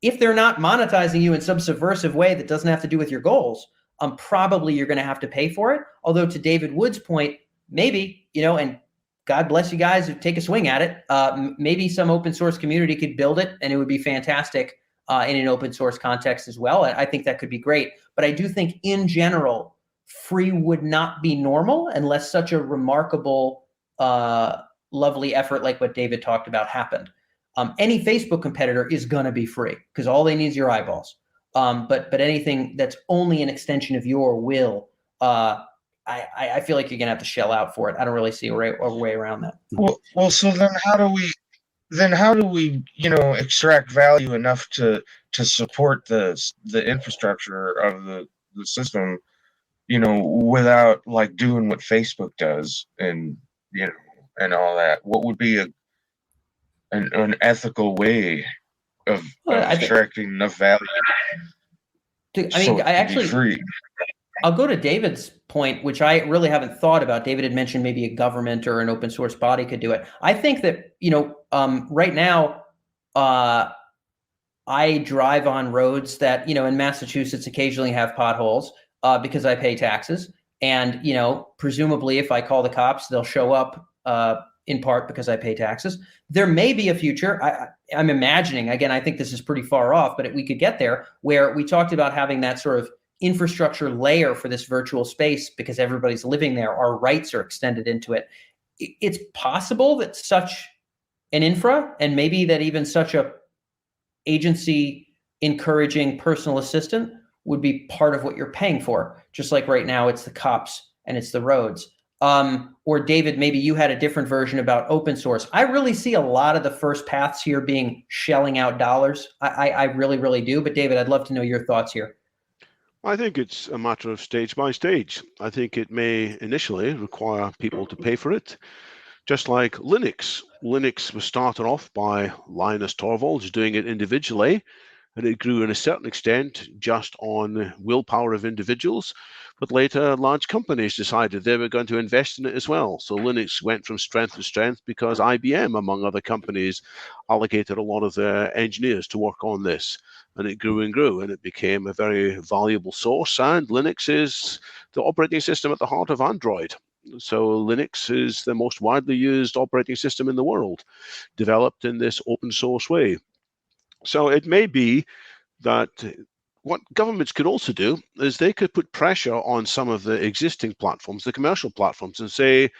If they're not monetizing you in some subversive way that doesn't have to do with your goals, probably you're going to have to pay for it. Although to David Wood's point, maybe, and God bless you guys who take a swing at it. Maybe some open source community could build it, and it would be fantastic in an open source context as well. I think that could be great. But I do think in general, free would not be normal unless such a remarkable, lovely effort like what David talked about happened. Any Facebook competitor is going to be free because all they need is your eyeballs. But anything that's only an extension of your will, I feel like you're gonna have to shell out for it. I don't really see a way around that. Well, so then how do then how do we, extract value enough to support the infrastructure of the system, without like doing what Facebook does and and all that? What would be an ethical way of Well, I think, extracting enough value so it I can be actually, free? I'll go to David's point, which I really haven't thought about. David had mentioned maybe a government or an open source body could do it. I think that, right now, I drive on roads that, in Massachusetts occasionally have potholes because I pay taxes. And, presumably if I call the cops, they'll show up in part because I pay taxes. There may be a future. I'm imagining, again, I think this is pretty far off, but we could get there, where we talked about having that sort of infrastructure layer for this virtual space because everybody's living there. Our rights are extended into it. It's possible that such an infra, and maybe that even such a agency encouraging personal assistant, would be part of what you're paying for. Just like right now, it's the cops and it's the roads. Or David, maybe you had a different version about open source. I really see a lot of the first paths here being shelling out dollars. I really, really do. But David, I'd love to know your thoughts here. I think it's a matter of stage by stage. I think it may initially require people to pay for it. Just like Linux. Linux was started off by Linus Torvalds doing it individually, and it grew in a certain extent just on willpower of individuals. But later, large companies decided they were going to invest in it as well. So Linux went from strength to strength because IBM, among other companies, allocated a lot of their engineers to work on this. And it grew and grew, and it became a very valuable source. And Linux is the operating system at the heart of Android. So Linux is the most widely used operating system in the world, developed in this open source way. So it may be that what governments could also do is they could put pressure on some of the existing platforms, the commercial platforms, and say,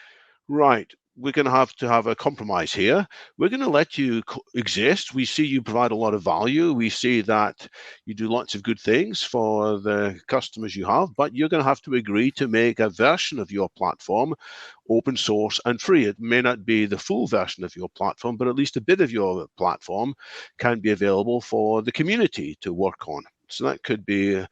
right, we're going to have a compromise here. We're going to let you exist. We see you provide a lot of value. We see that you do lots of good things for the customers you have, but you're going to have to agree to make a version of your platform open source and free. It may not be the full version of your platform, but at least a bit of your platform can be available for the community to work on. So that could be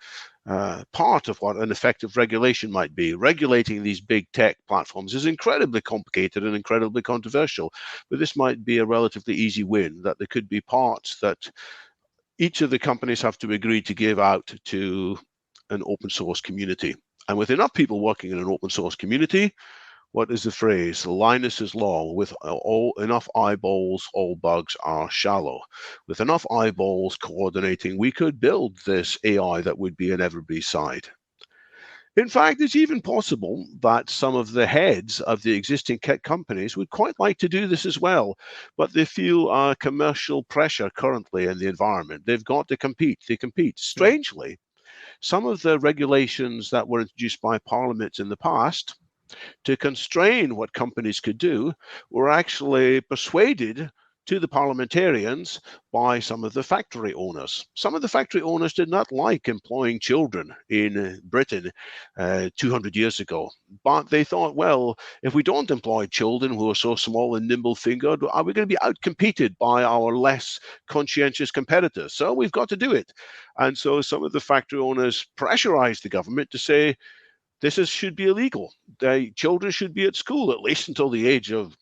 part of what an effective regulation might be. Regulating these big tech platforms is incredibly complicated and incredibly controversial, but this might be a relatively easy win, that there could be parts that each of the companies have to agree to give out to an open source community. And with enough people working in an open source community, what is the phrase? Linus's law: with enough eyeballs, all bugs are shallow. With enough eyeballs coordinating, we could build this AI that would be on everybody's side. In fact, it's even possible that some of the heads of the existing tech companies would quite like to do this as well, but they feel commercial pressure currently in the environment. They've got to compete. They compete. Strangely, some of the regulations that were introduced by parliaments in the past to constrain what companies could do were actually persuaded to the parliamentarians by some of the factory owners. Some of the factory owners did not like employing children in Britain 200 years ago, but they thought, well, if we don't employ children who are so small and nimble-fingered, are we going to be outcompeted by our less conscientious competitors? So we've got to do it. And so some of the factory owners pressurized the government to say, this should be illegal. The children should be at school at least until the age of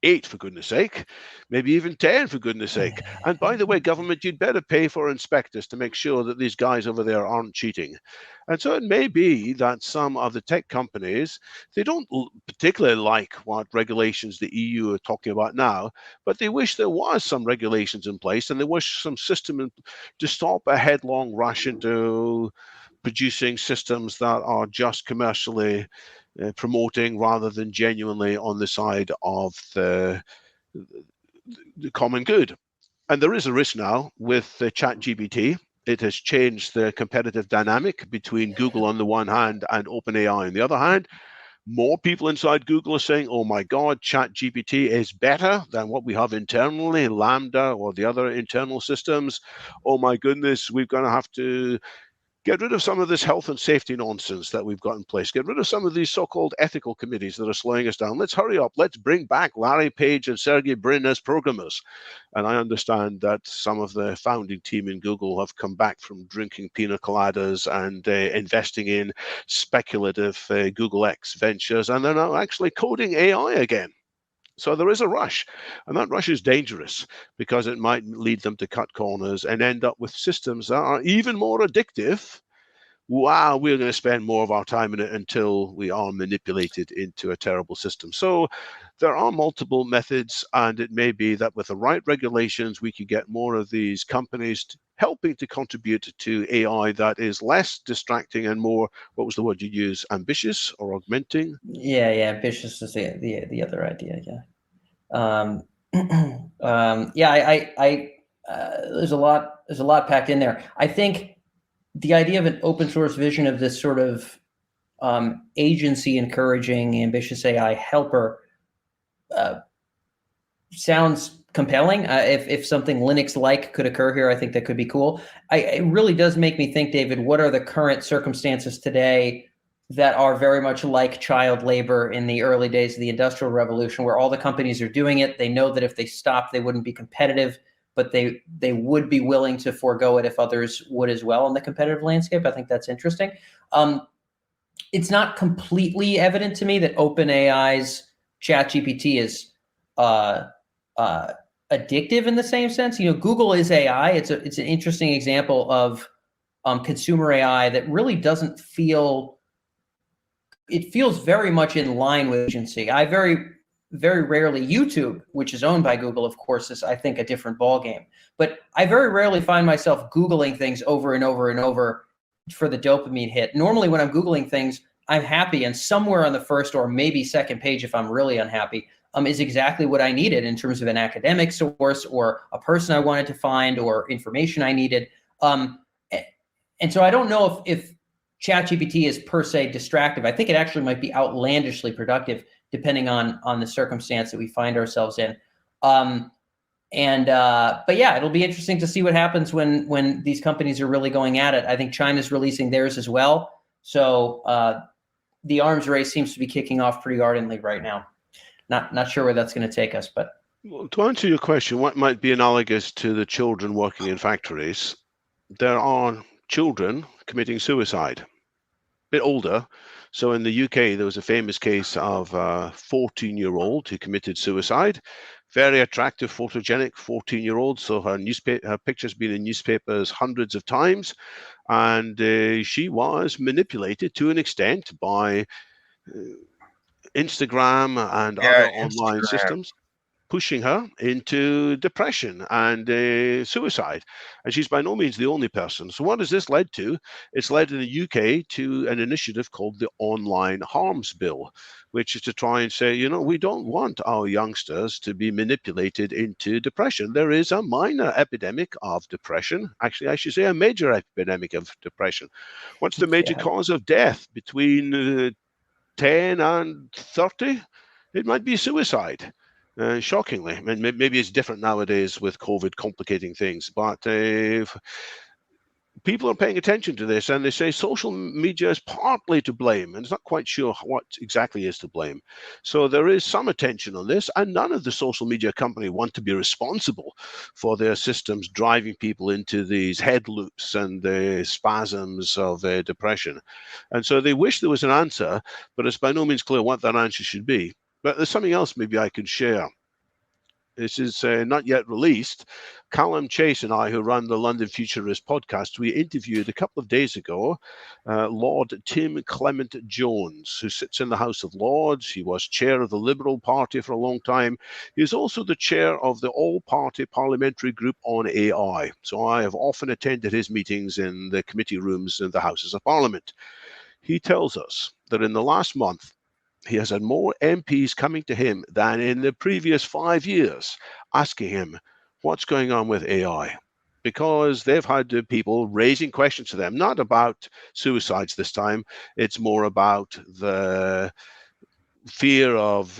8, for goodness sake, maybe even 10, for goodness sake. And by the way, government, you'd better pay for inspectors to make sure that these guys over there aren't cheating. And so it may be that some of the tech companies, they don't particularly like what regulations the EU are talking about now, but they wish there was some regulations in place, and they wish some system to stop a headlong rush into producing systems that are just commercially promoting rather than genuinely on the side of the common good. And there is a risk now with ChatGPT. It has changed the competitive dynamic between Google on the one hand and OpenAI on the other hand. More people inside Google are saying, oh my God, ChatGPT is better than what we have internally, Lambda or the other internal systems. Oh my goodness, we're going to have to Get rid of some of this health and safety nonsense that we've got in place. Get rid of some of these so-called ethical committees that are slowing us down. Let's hurry up. Let's bring back Larry Page and Sergey Brin as programmers. And I understand that some of the founding team in Google have come back from drinking pina coladas and investing in speculative Google X ventures, and they're now actually coding AI again. So there is a rush, and that rush is dangerous because it might lead them to cut corners and end up with systems that are even more addictive. Wow, we're going to spend more of our time in it until we are manipulated into a terrible system. So there are multiple methods, and it may be that with the right regulations, we could get more of these companies helping to contribute to AI that is less distracting and more, what was the word you use, ambitious or augmenting? Yeah, ambitious is the other idea. Yeah. There's a lot packed in there. I think the idea of an open source vision of this sort of agency encouraging ambitious AI helper sounds compelling. If something Linux-like could occur here, I think that could be cool. It really does make me think, David, what are the current circumstances today that are very much like child labor in the early days of the Industrial Revolution, where all the companies are doing it. They know that if they stopped, they wouldn't be competitive, but they would be willing to forego it if others would as well in the competitive landscape. I think that's interesting. It's not completely evident to me that OpenAI's ChatGPT is addictive in the same sense. Google is AI. It's an interesting example of consumer AI that really doesn't feel. It feels very much in line with agency. I very rarely, YouTube, which is owned by Google, of course, is, I think, a different ballgame. But I very rarely find myself Googling things over and over and over for the dopamine hit. Normally, when I'm Googling things, I'm happy, and somewhere on the first or maybe second page, if I'm really unhappy, is exactly what I needed in terms of an academic source or a person I wanted to find or information I needed. And so I don't know if ChatGPT is per se distractive. I think it actually might be outlandishly productive depending on the circumstance that we find ourselves in. But yeah, it'll be interesting to see what happens when these companies are really going at it. I think China's releasing theirs as well. So the arms race seems to be kicking off pretty ardently right now. Not sure where that's going to take us, but. Well, to answer your question, what might be analogous to the children working in factories? There are children committing suicide, a bit older. So in the UK, there was a famous case of a 14-year-old who committed suicide. Very attractive, photogenic 14-year-old. So her picture's been in newspapers hundreds of times. And she was manipulated to an extent by Instagram and other online systems, pushing her into depression and suicide. And she's by no means the only person. So what has this led to? It's led in the UK to an initiative called the Online Harms Bill, which is to try and say, we don't want our youngsters to be manipulated into depression. There is a minor epidemic of depression. Actually, I should say a major epidemic of depression. What's the major cause of death between 10 and 30? It might be suicide. Shockingly, I mean, maybe it's different nowadays with COVID complicating things, but people are paying attention to this, and they say social media is partly to blame, and it's not quite sure what exactly is to blame. So there is some attention on this, and none of the social media company want to be responsible for their systems driving people into these head loops and the spasms of depression. And so they wish there was an answer, but it's by no means clear what that answer should be. But there's something else maybe I can share. This is not yet released. Callum Chase and I, who run the London Futurist podcast, we interviewed a couple of days ago Lord Tim Clement Jones, who sits in the House of Lords. He was chair of the Liberal Party for a long time. He is also the chair of the all-party parliamentary group on AI. So I have often attended his meetings in the committee rooms in the Houses of Parliament. He tells us that in the last month, he has had more MPs coming to him than in the previous 5 years, asking him what's going on with AI, because they've had people raising questions to them, not about suicides this time. It's more about the fear of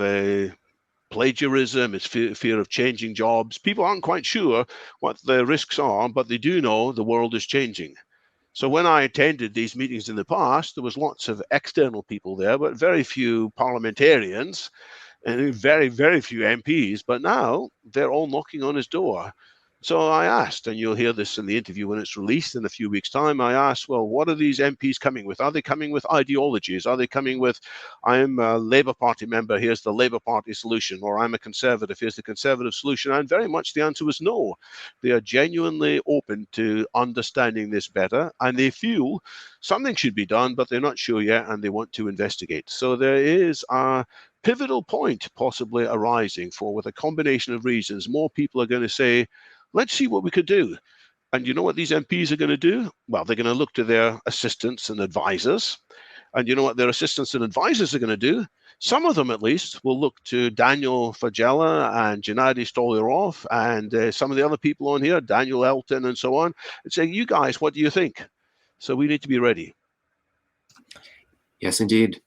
plagiarism, it's fear of changing jobs. People aren't quite sure what the risks are, but they do know the world is changing. So when I attended these meetings in the past, there was lots of external people there, but very few parliamentarians and very, very few MPs. But now they're all knocking on his door. So I asked, and you'll hear this in the interview when it's released in a few weeks' time, I asked, well, what are these MPs coming with? Are they coming with ideologies? Are they coming with, I'm a Labour Party member, here's the Labour Party solution, or I'm a Conservative, here's the Conservative solution? And very much the answer was no. They are genuinely open to understanding this better, and they feel something should be done, but they're not sure yet, and they want to investigate. So there is a pivotal point possibly arising for, with a combination of reasons, more people are going to say, let's see what we could do. And you know what these MPs are going to do? Well, they're going to look to their assistants and advisors. And you know what their assistants and advisors are going to do? Some of them, at least, will look to Daniel Faggella and Gennady Stolярov and some of the other people on here, Daniel Elton and so on, and say, you guys, what do you think? So we need to be ready. Yes, indeed.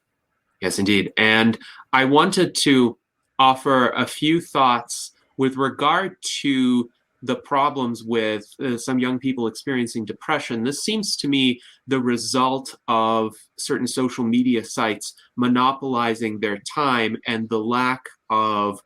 Yes, indeed. And I wanted to offer a few thoughts with regard to the problems with some young people experiencing depression. This seems to me the result of certain social media sites monopolizing their time and the lack of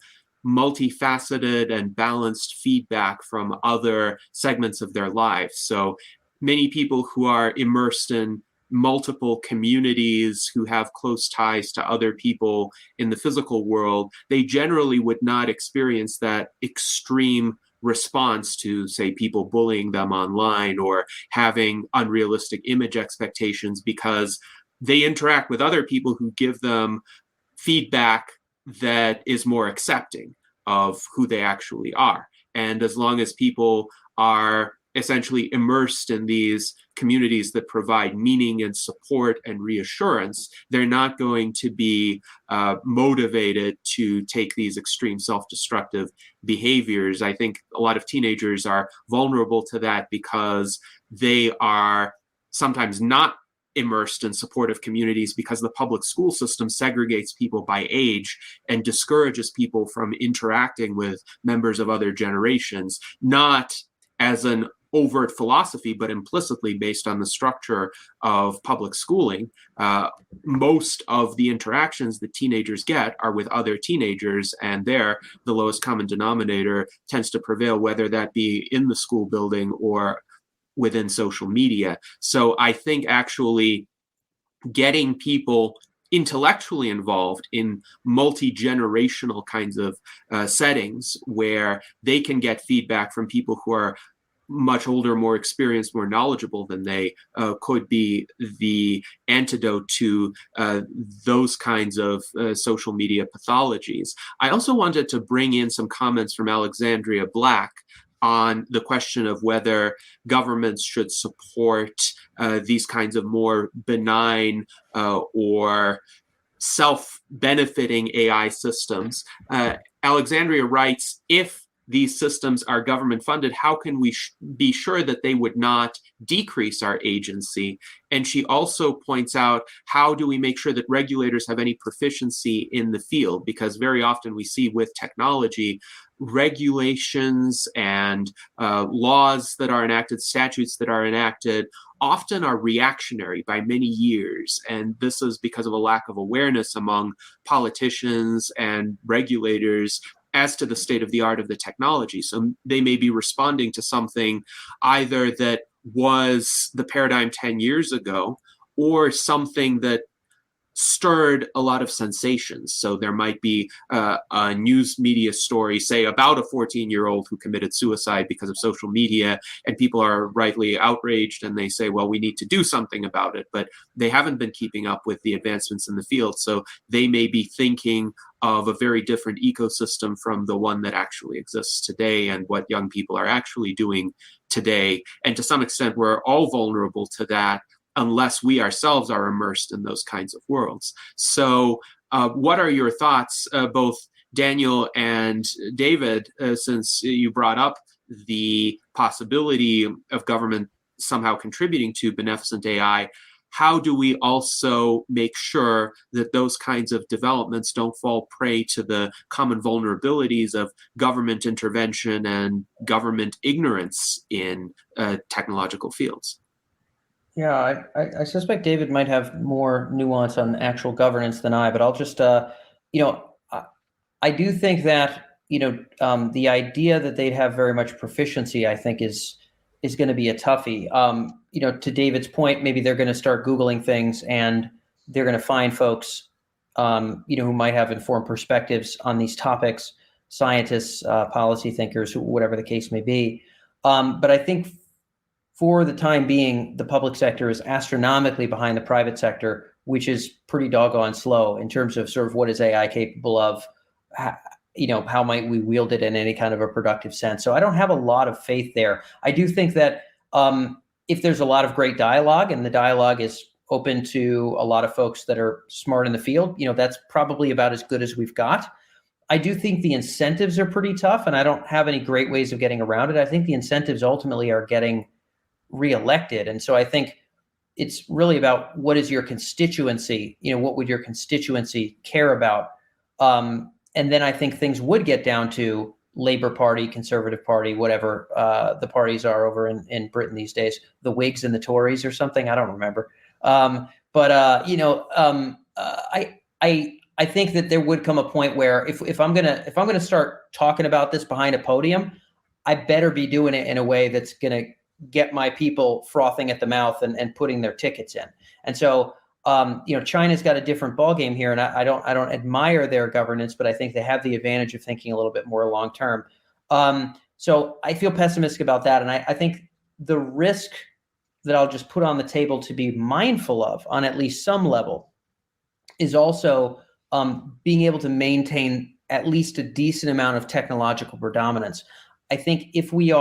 multifaceted and balanced feedback from other segments of their lives. So many people who are immersed in multiple communities, who have close ties to other people in the physical world, they generally would not experience that extreme response to, say, people bullying them online or having unrealistic image expectations, because they interact with other people who give them feedback that is more accepting of who they actually are. And as long as people are essentially immersed in these communities that provide meaning and support and reassurance, they're not going to be motivated to take these extreme self-destructive behaviors. I think a lot of teenagers are vulnerable to that because they are sometimes not immersed in supportive communities because the public school system segregates people by age and discourages people from interacting with members of other generations, not as an overt philosophy, but implicitly based on the structure of public schooling. Most of the interactions that teenagers get are with other teenagers, and there the lowest common denominator tends to prevail, whether that be in the school building or within social media. So I think actually getting people intellectually involved in multi-generational kinds of settings where they can get feedback from people who are much older, more experienced, more knowledgeable than they could be the antidote to those kinds of social media pathologies. I also wanted to bring in some comments from Alexandria Black on the question of whether governments should support these kinds of more benign or self-benefiting AI systems. Alexandria writes, if these systems are government funded, how can we be sure that they would not decrease our agency? And she also points out, how do we make sure that regulators have any proficiency in the field? Because very often we see with technology, regulations and laws that are enacted, statutes that are enacted, often are reactionary by many years. And this is because of a lack of awareness among politicians and regulators as to the state of the art of the technology. So they may be responding to something either that was the paradigm 10 years ago, or something that stirred a lot of sensations. So there might be a news media story, say, about a 14-year-old who committed suicide because of social media, and people are rightly outraged, and they say, well, we need to do something about it. But they haven't been keeping up with the advancements in the field, so they may be thinking of a very different ecosystem from the one that actually exists today and what young people are actually doing today. And to some extent, we're all vulnerable to that unless we ourselves are immersed in those kinds of worlds. So what are your thoughts, both Daniel and David, since you brought up the possibility of government somehow contributing to beneficent AI? How do we also make sure that those kinds of developments don't fall prey to the common vulnerabilities of government intervention and government ignorance in technological fields? Yeah, I suspect David might have more nuance on actual governance than I, but I'll just, I do think that, the idea that they'd have very much proficiency, I think is going to be a toughie. To David's point, maybe they're going to start Googling things and they're going to find folks, who might have informed perspectives on these topics, scientists, policy thinkers, whatever the case may be. But I think for the time being, the public sector is astronomically behind the private sector, which is pretty doggone slow in terms of sort of what is AI capable of. How might we wield it in any kind of a productive sense? So I don't have a lot of faith there. I do think that if there's a lot of great dialogue and the dialogue is open to a lot of folks that are smart in the field, that's probably about as good as we've got. I do think the incentives are pretty tough, and I don't have any great ways of getting around it. I think the incentives ultimately are getting reelected. And so I think it's really about what is your constituency, what would your constituency care about? And then I think things would get down to Labor Party, Conservative Party, whatever the parties are over in Britain these days, the Whigs and the Tories or something. I don't remember. I think that there would come a point where if I'm gonna start talking about this behind a podium, I better be doing it in a way that's gonna get my people frothing at the mouth and putting their tickets in. And so, China's got a different ballgame here, and I don't admire their governance, but I think they have the advantage of thinking a little bit more long term. So I feel pessimistic about that, and I think the risk that I'll just put on the table to be mindful of on at least some level is also being able to maintain at least a decent amount of technological predominance. I think if we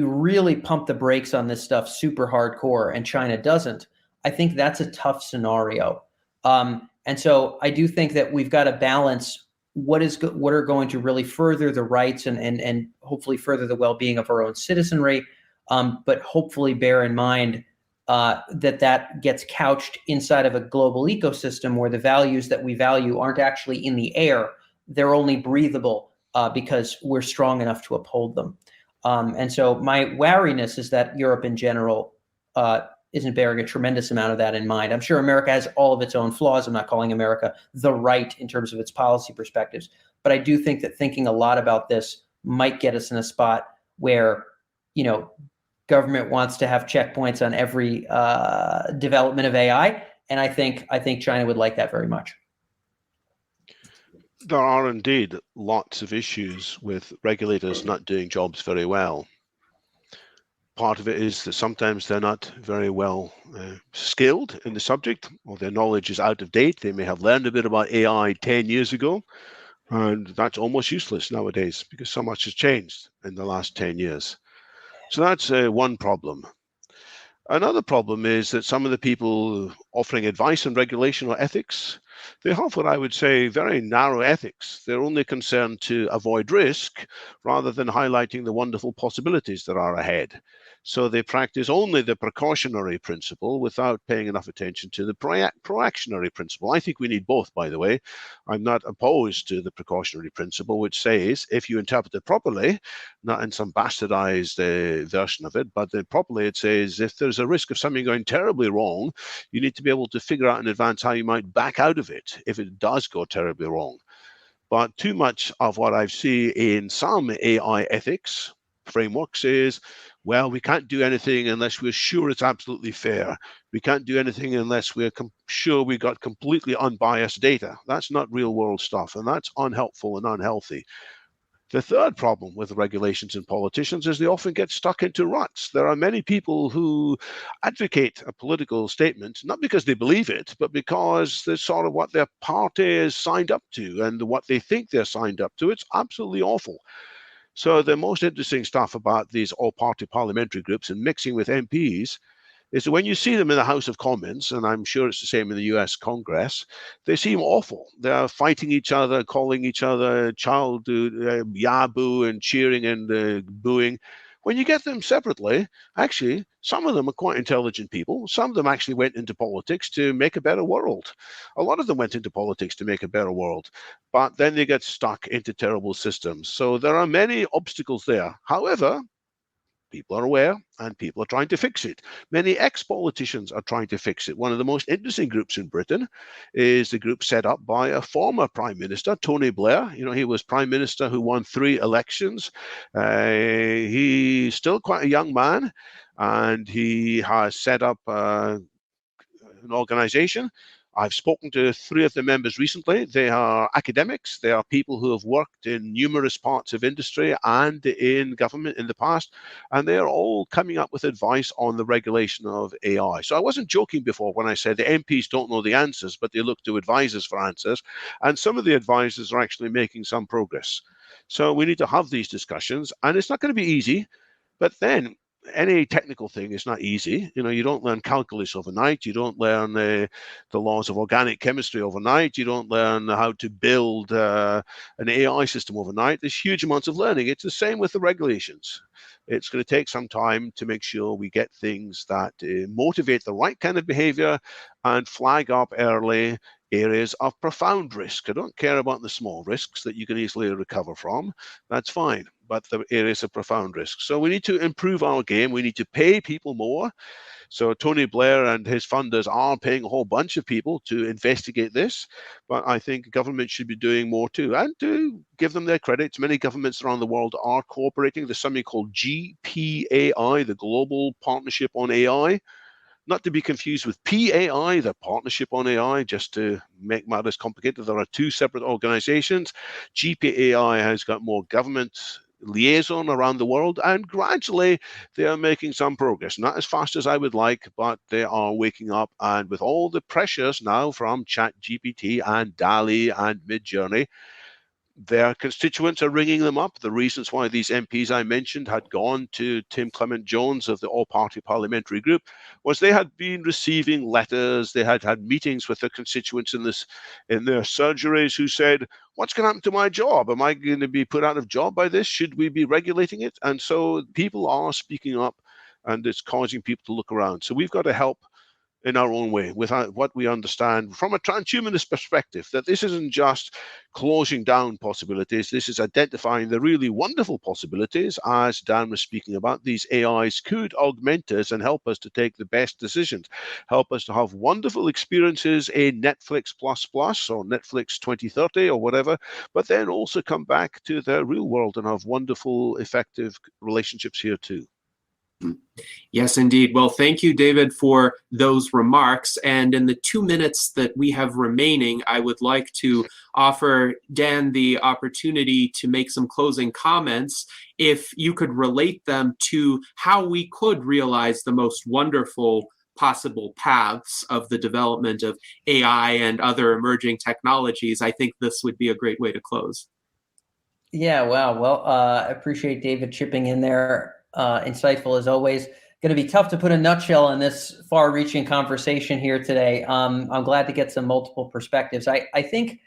really pump the brakes on this stuff super hardcore and China doesn't, I think that's a tough scenario. And so I do think that we've got to balance what are going to really further the rights and hopefully further the well-being of our own citizenry, but hopefully bear in mind that gets couched inside of a global ecosystem where the values that we value aren't actually in the air. They're only breathable because we're strong enough to uphold them. And so my wariness is that Europe in general isn't bearing a tremendous amount of that in mind. I'm sure America has all of its own flaws. I'm not calling America the right in terms of its policy perspectives, but I do think that thinking a lot about this might get us in a spot where, government wants to have checkpoints on every development of AI, and I think China would like that very much. There are indeed lots of issues with regulators not doing jobs very well. Part of it is that sometimes they're not very well skilled in the subject, or their knowledge is out of date. They may have learned a bit about AI 10 years ago, and that's almost useless nowadays because so much has changed in the last 10 years. So that's one problem. Another problem is that some of the people offering advice on regulation or ethics, they have what I would say very narrow ethics. They're only concerned to avoid risk rather than highlighting the wonderful possibilities that are ahead. So they practice only the precautionary principle without paying enough attention to the proactionary principle. I think we need both, by the way. I'm not opposed to the precautionary principle, which says if you interpret it properly, not in some bastardized version of it, but properly it says if there's a risk of something going terribly wrong, you need to be able to figure out in advance how you might back out of it if it does go terribly wrong. But too much of what I've seen in some AI ethics frameworks is, well, we can't do anything unless we're sure it's absolutely fair. We can't do anything unless we're sure we got completely unbiased data. That's not real world stuff, and that's unhelpful and unhealthy. The third problem with regulations and politicians is they often get stuck into ruts. There are many people who advocate a political statement, not because they believe it, but because that's sort of what their party is signed up to and what they think they're signed up to. It's absolutely awful. So the most interesting stuff about these all-party parliamentary groups and mixing with MPs is that when you see them in the House of Commons, and I'm sure it's the same in the US Congress, they seem awful. They're fighting each other, calling each other child yahoo and cheering and booing. When you get them separately, actually, some of them are quite intelligent people. Some of them actually went into politics to make a better world. A lot of them went into politics to make a better world, but then they get stuck into terrible systems. So there are many obstacles there. However, People are aware and people are trying to fix it. Many ex-politicians are trying to fix it. One of the most interesting groups in Britain is the group set up by a former Prime Minister, Tony Blair. You know, he was Prime Minister who won 3 elections. He's still quite a young man, and he has set up an organization. I've spoken to 3 of the members recently. They are academics. They are people who have worked in numerous parts of industry and in government in the past, and they are all coming up with advice on the regulation of AI. So I wasn't joking before when I said the MPs don't know the answers, but they look to advisors for answers, and some of the advisors are actually making some progress. So we need to have these discussions, and it's not going to be easy, but then any technical thing is not easy. You know, you don't learn calculus overnight. You don't learn the laws of organic chemistry overnight. You don't learn how to build an AI system overnight. There's huge amounts of learning. It's the same with the regulations. It's going to take some time to make sure we get things that motivate the right kind of behavior and flag up early areas of profound risk. I don't care about the small risks that you can easily recover from. That's fine. But the areas of profound risk. So we need to improve our game. We need to pay people more. So Tony Blair and his funders are paying a whole bunch of people to investigate this. But I think government should be doing more too. And to give them their credit, many governments around the world are cooperating. There's something called GPAI, the Global Partnership on AI. Not to be confused with PAI, the Partnership on AI, just to make matters complicated. There are 2 separate organizations. GPAI has got more government liaison around the world, and gradually they are making some progress. Not as fast as I would like, but they are waking up. And with all the pressures now from ChatGPT and DALL-E and Midjourney, their constituents are ringing them up. The reasons why these MPs I mentioned had gone to Tim Clement Jones of the All-Party Parliamentary Group was they had been receiving letters, they had had meetings with their constituents in their surgeries who said, what's going to happen to my job? Am I going to be put out of job by this? Should we be regulating it? And so people are speaking up, and it's causing people to look around. So we've got to help in our own way, with what we understand from a transhumanist perspective, that this isn't just closing down possibilities. This is identifying the really wonderful possibilities, as Dan was speaking about. These AIs could augment us and help us to take the best decisions, help us to have wonderful experiences in Netflix++ or Netflix 2030 or whatever, but then also come back to the real world and have wonderful, effective relationships here too. Yes, indeed. Well, thank you, David, for those remarks. And in the 2 minutes that we have remaining, I would like to offer Dan the opportunity to make some closing comments. If you could relate them to how we could realize the most wonderful possible paths of the development of AI and other emerging technologies, I think this would be a great way to close. Yeah, wow. Well, I appreciate David chipping in there. Insightful as always. Going to be tough to put a nutshell in this far-reaching conversation here today. I'm glad to get some multiple perspectives. I think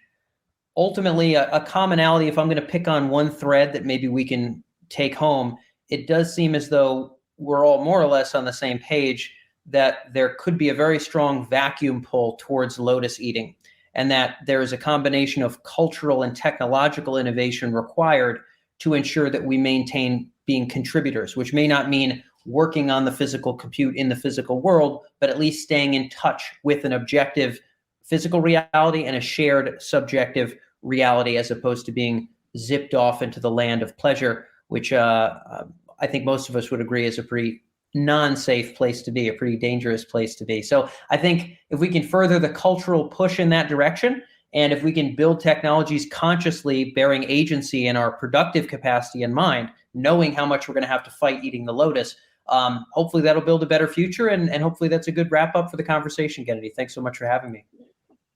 ultimately a commonality, if I'm going to pick on one thread that maybe we can take home, it does seem as though we're all more or less on the same page that there could be a very strong vacuum pull towards lotus eating, and that there is a combination of cultural and technological innovation required to ensure that we maintain being contributors, which may not mean working on the physical compute in the physical world, but at least staying in touch with an objective physical reality and a shared subjective reality, as opposed to being zipped off into the land of pleasure, which I think most of us would agree is a pretty non-safe place to be, a pretty dangerous place to be. So I think if we can further the cultural push in that direction, and if we can build technologies consciously bearing agency in our productive capacity in mind, knowing how much we're going to have to fight eating the lotus, hopefully that'll build a better future. And hopefully that's a good wrap up for the conversation, Kennedy. Thanks so much for having me.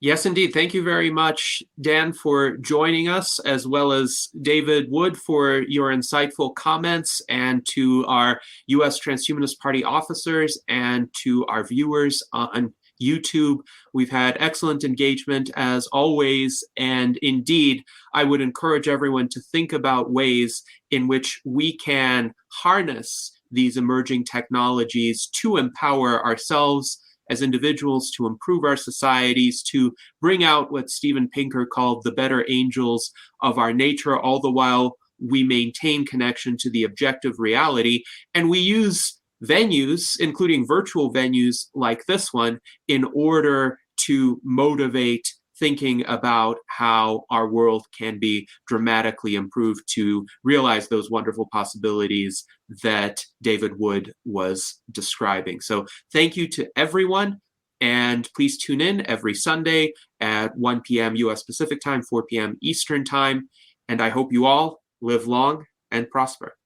Yes, indeed. Thank you very much, Dan, for joining us, as well as David Wood for your insightful comments, and to our U.S. Transhumanist Party officers and to our viewers on YouTube. We've had excellent engagement as always, and indeed, I would encourage everyone to think about ways in which we can harness these emerging technologies to empower ourselves as individuals, to improve our societies, to bring out what Steven Pinker called the better angels of our nature, all the while we maintain connection to the objective reality, and we use venues, including virtual venues like this one, in order to motivate thinking about how our world can be dramatically improved to realize those wonderful possibilities that David Wood was describing. So thank you to everyone, and please tune in every Sunday at 1 p.m. U.S. Pacific Time, 4 p.m. Eastern Time, and I hope you all live long and prosper.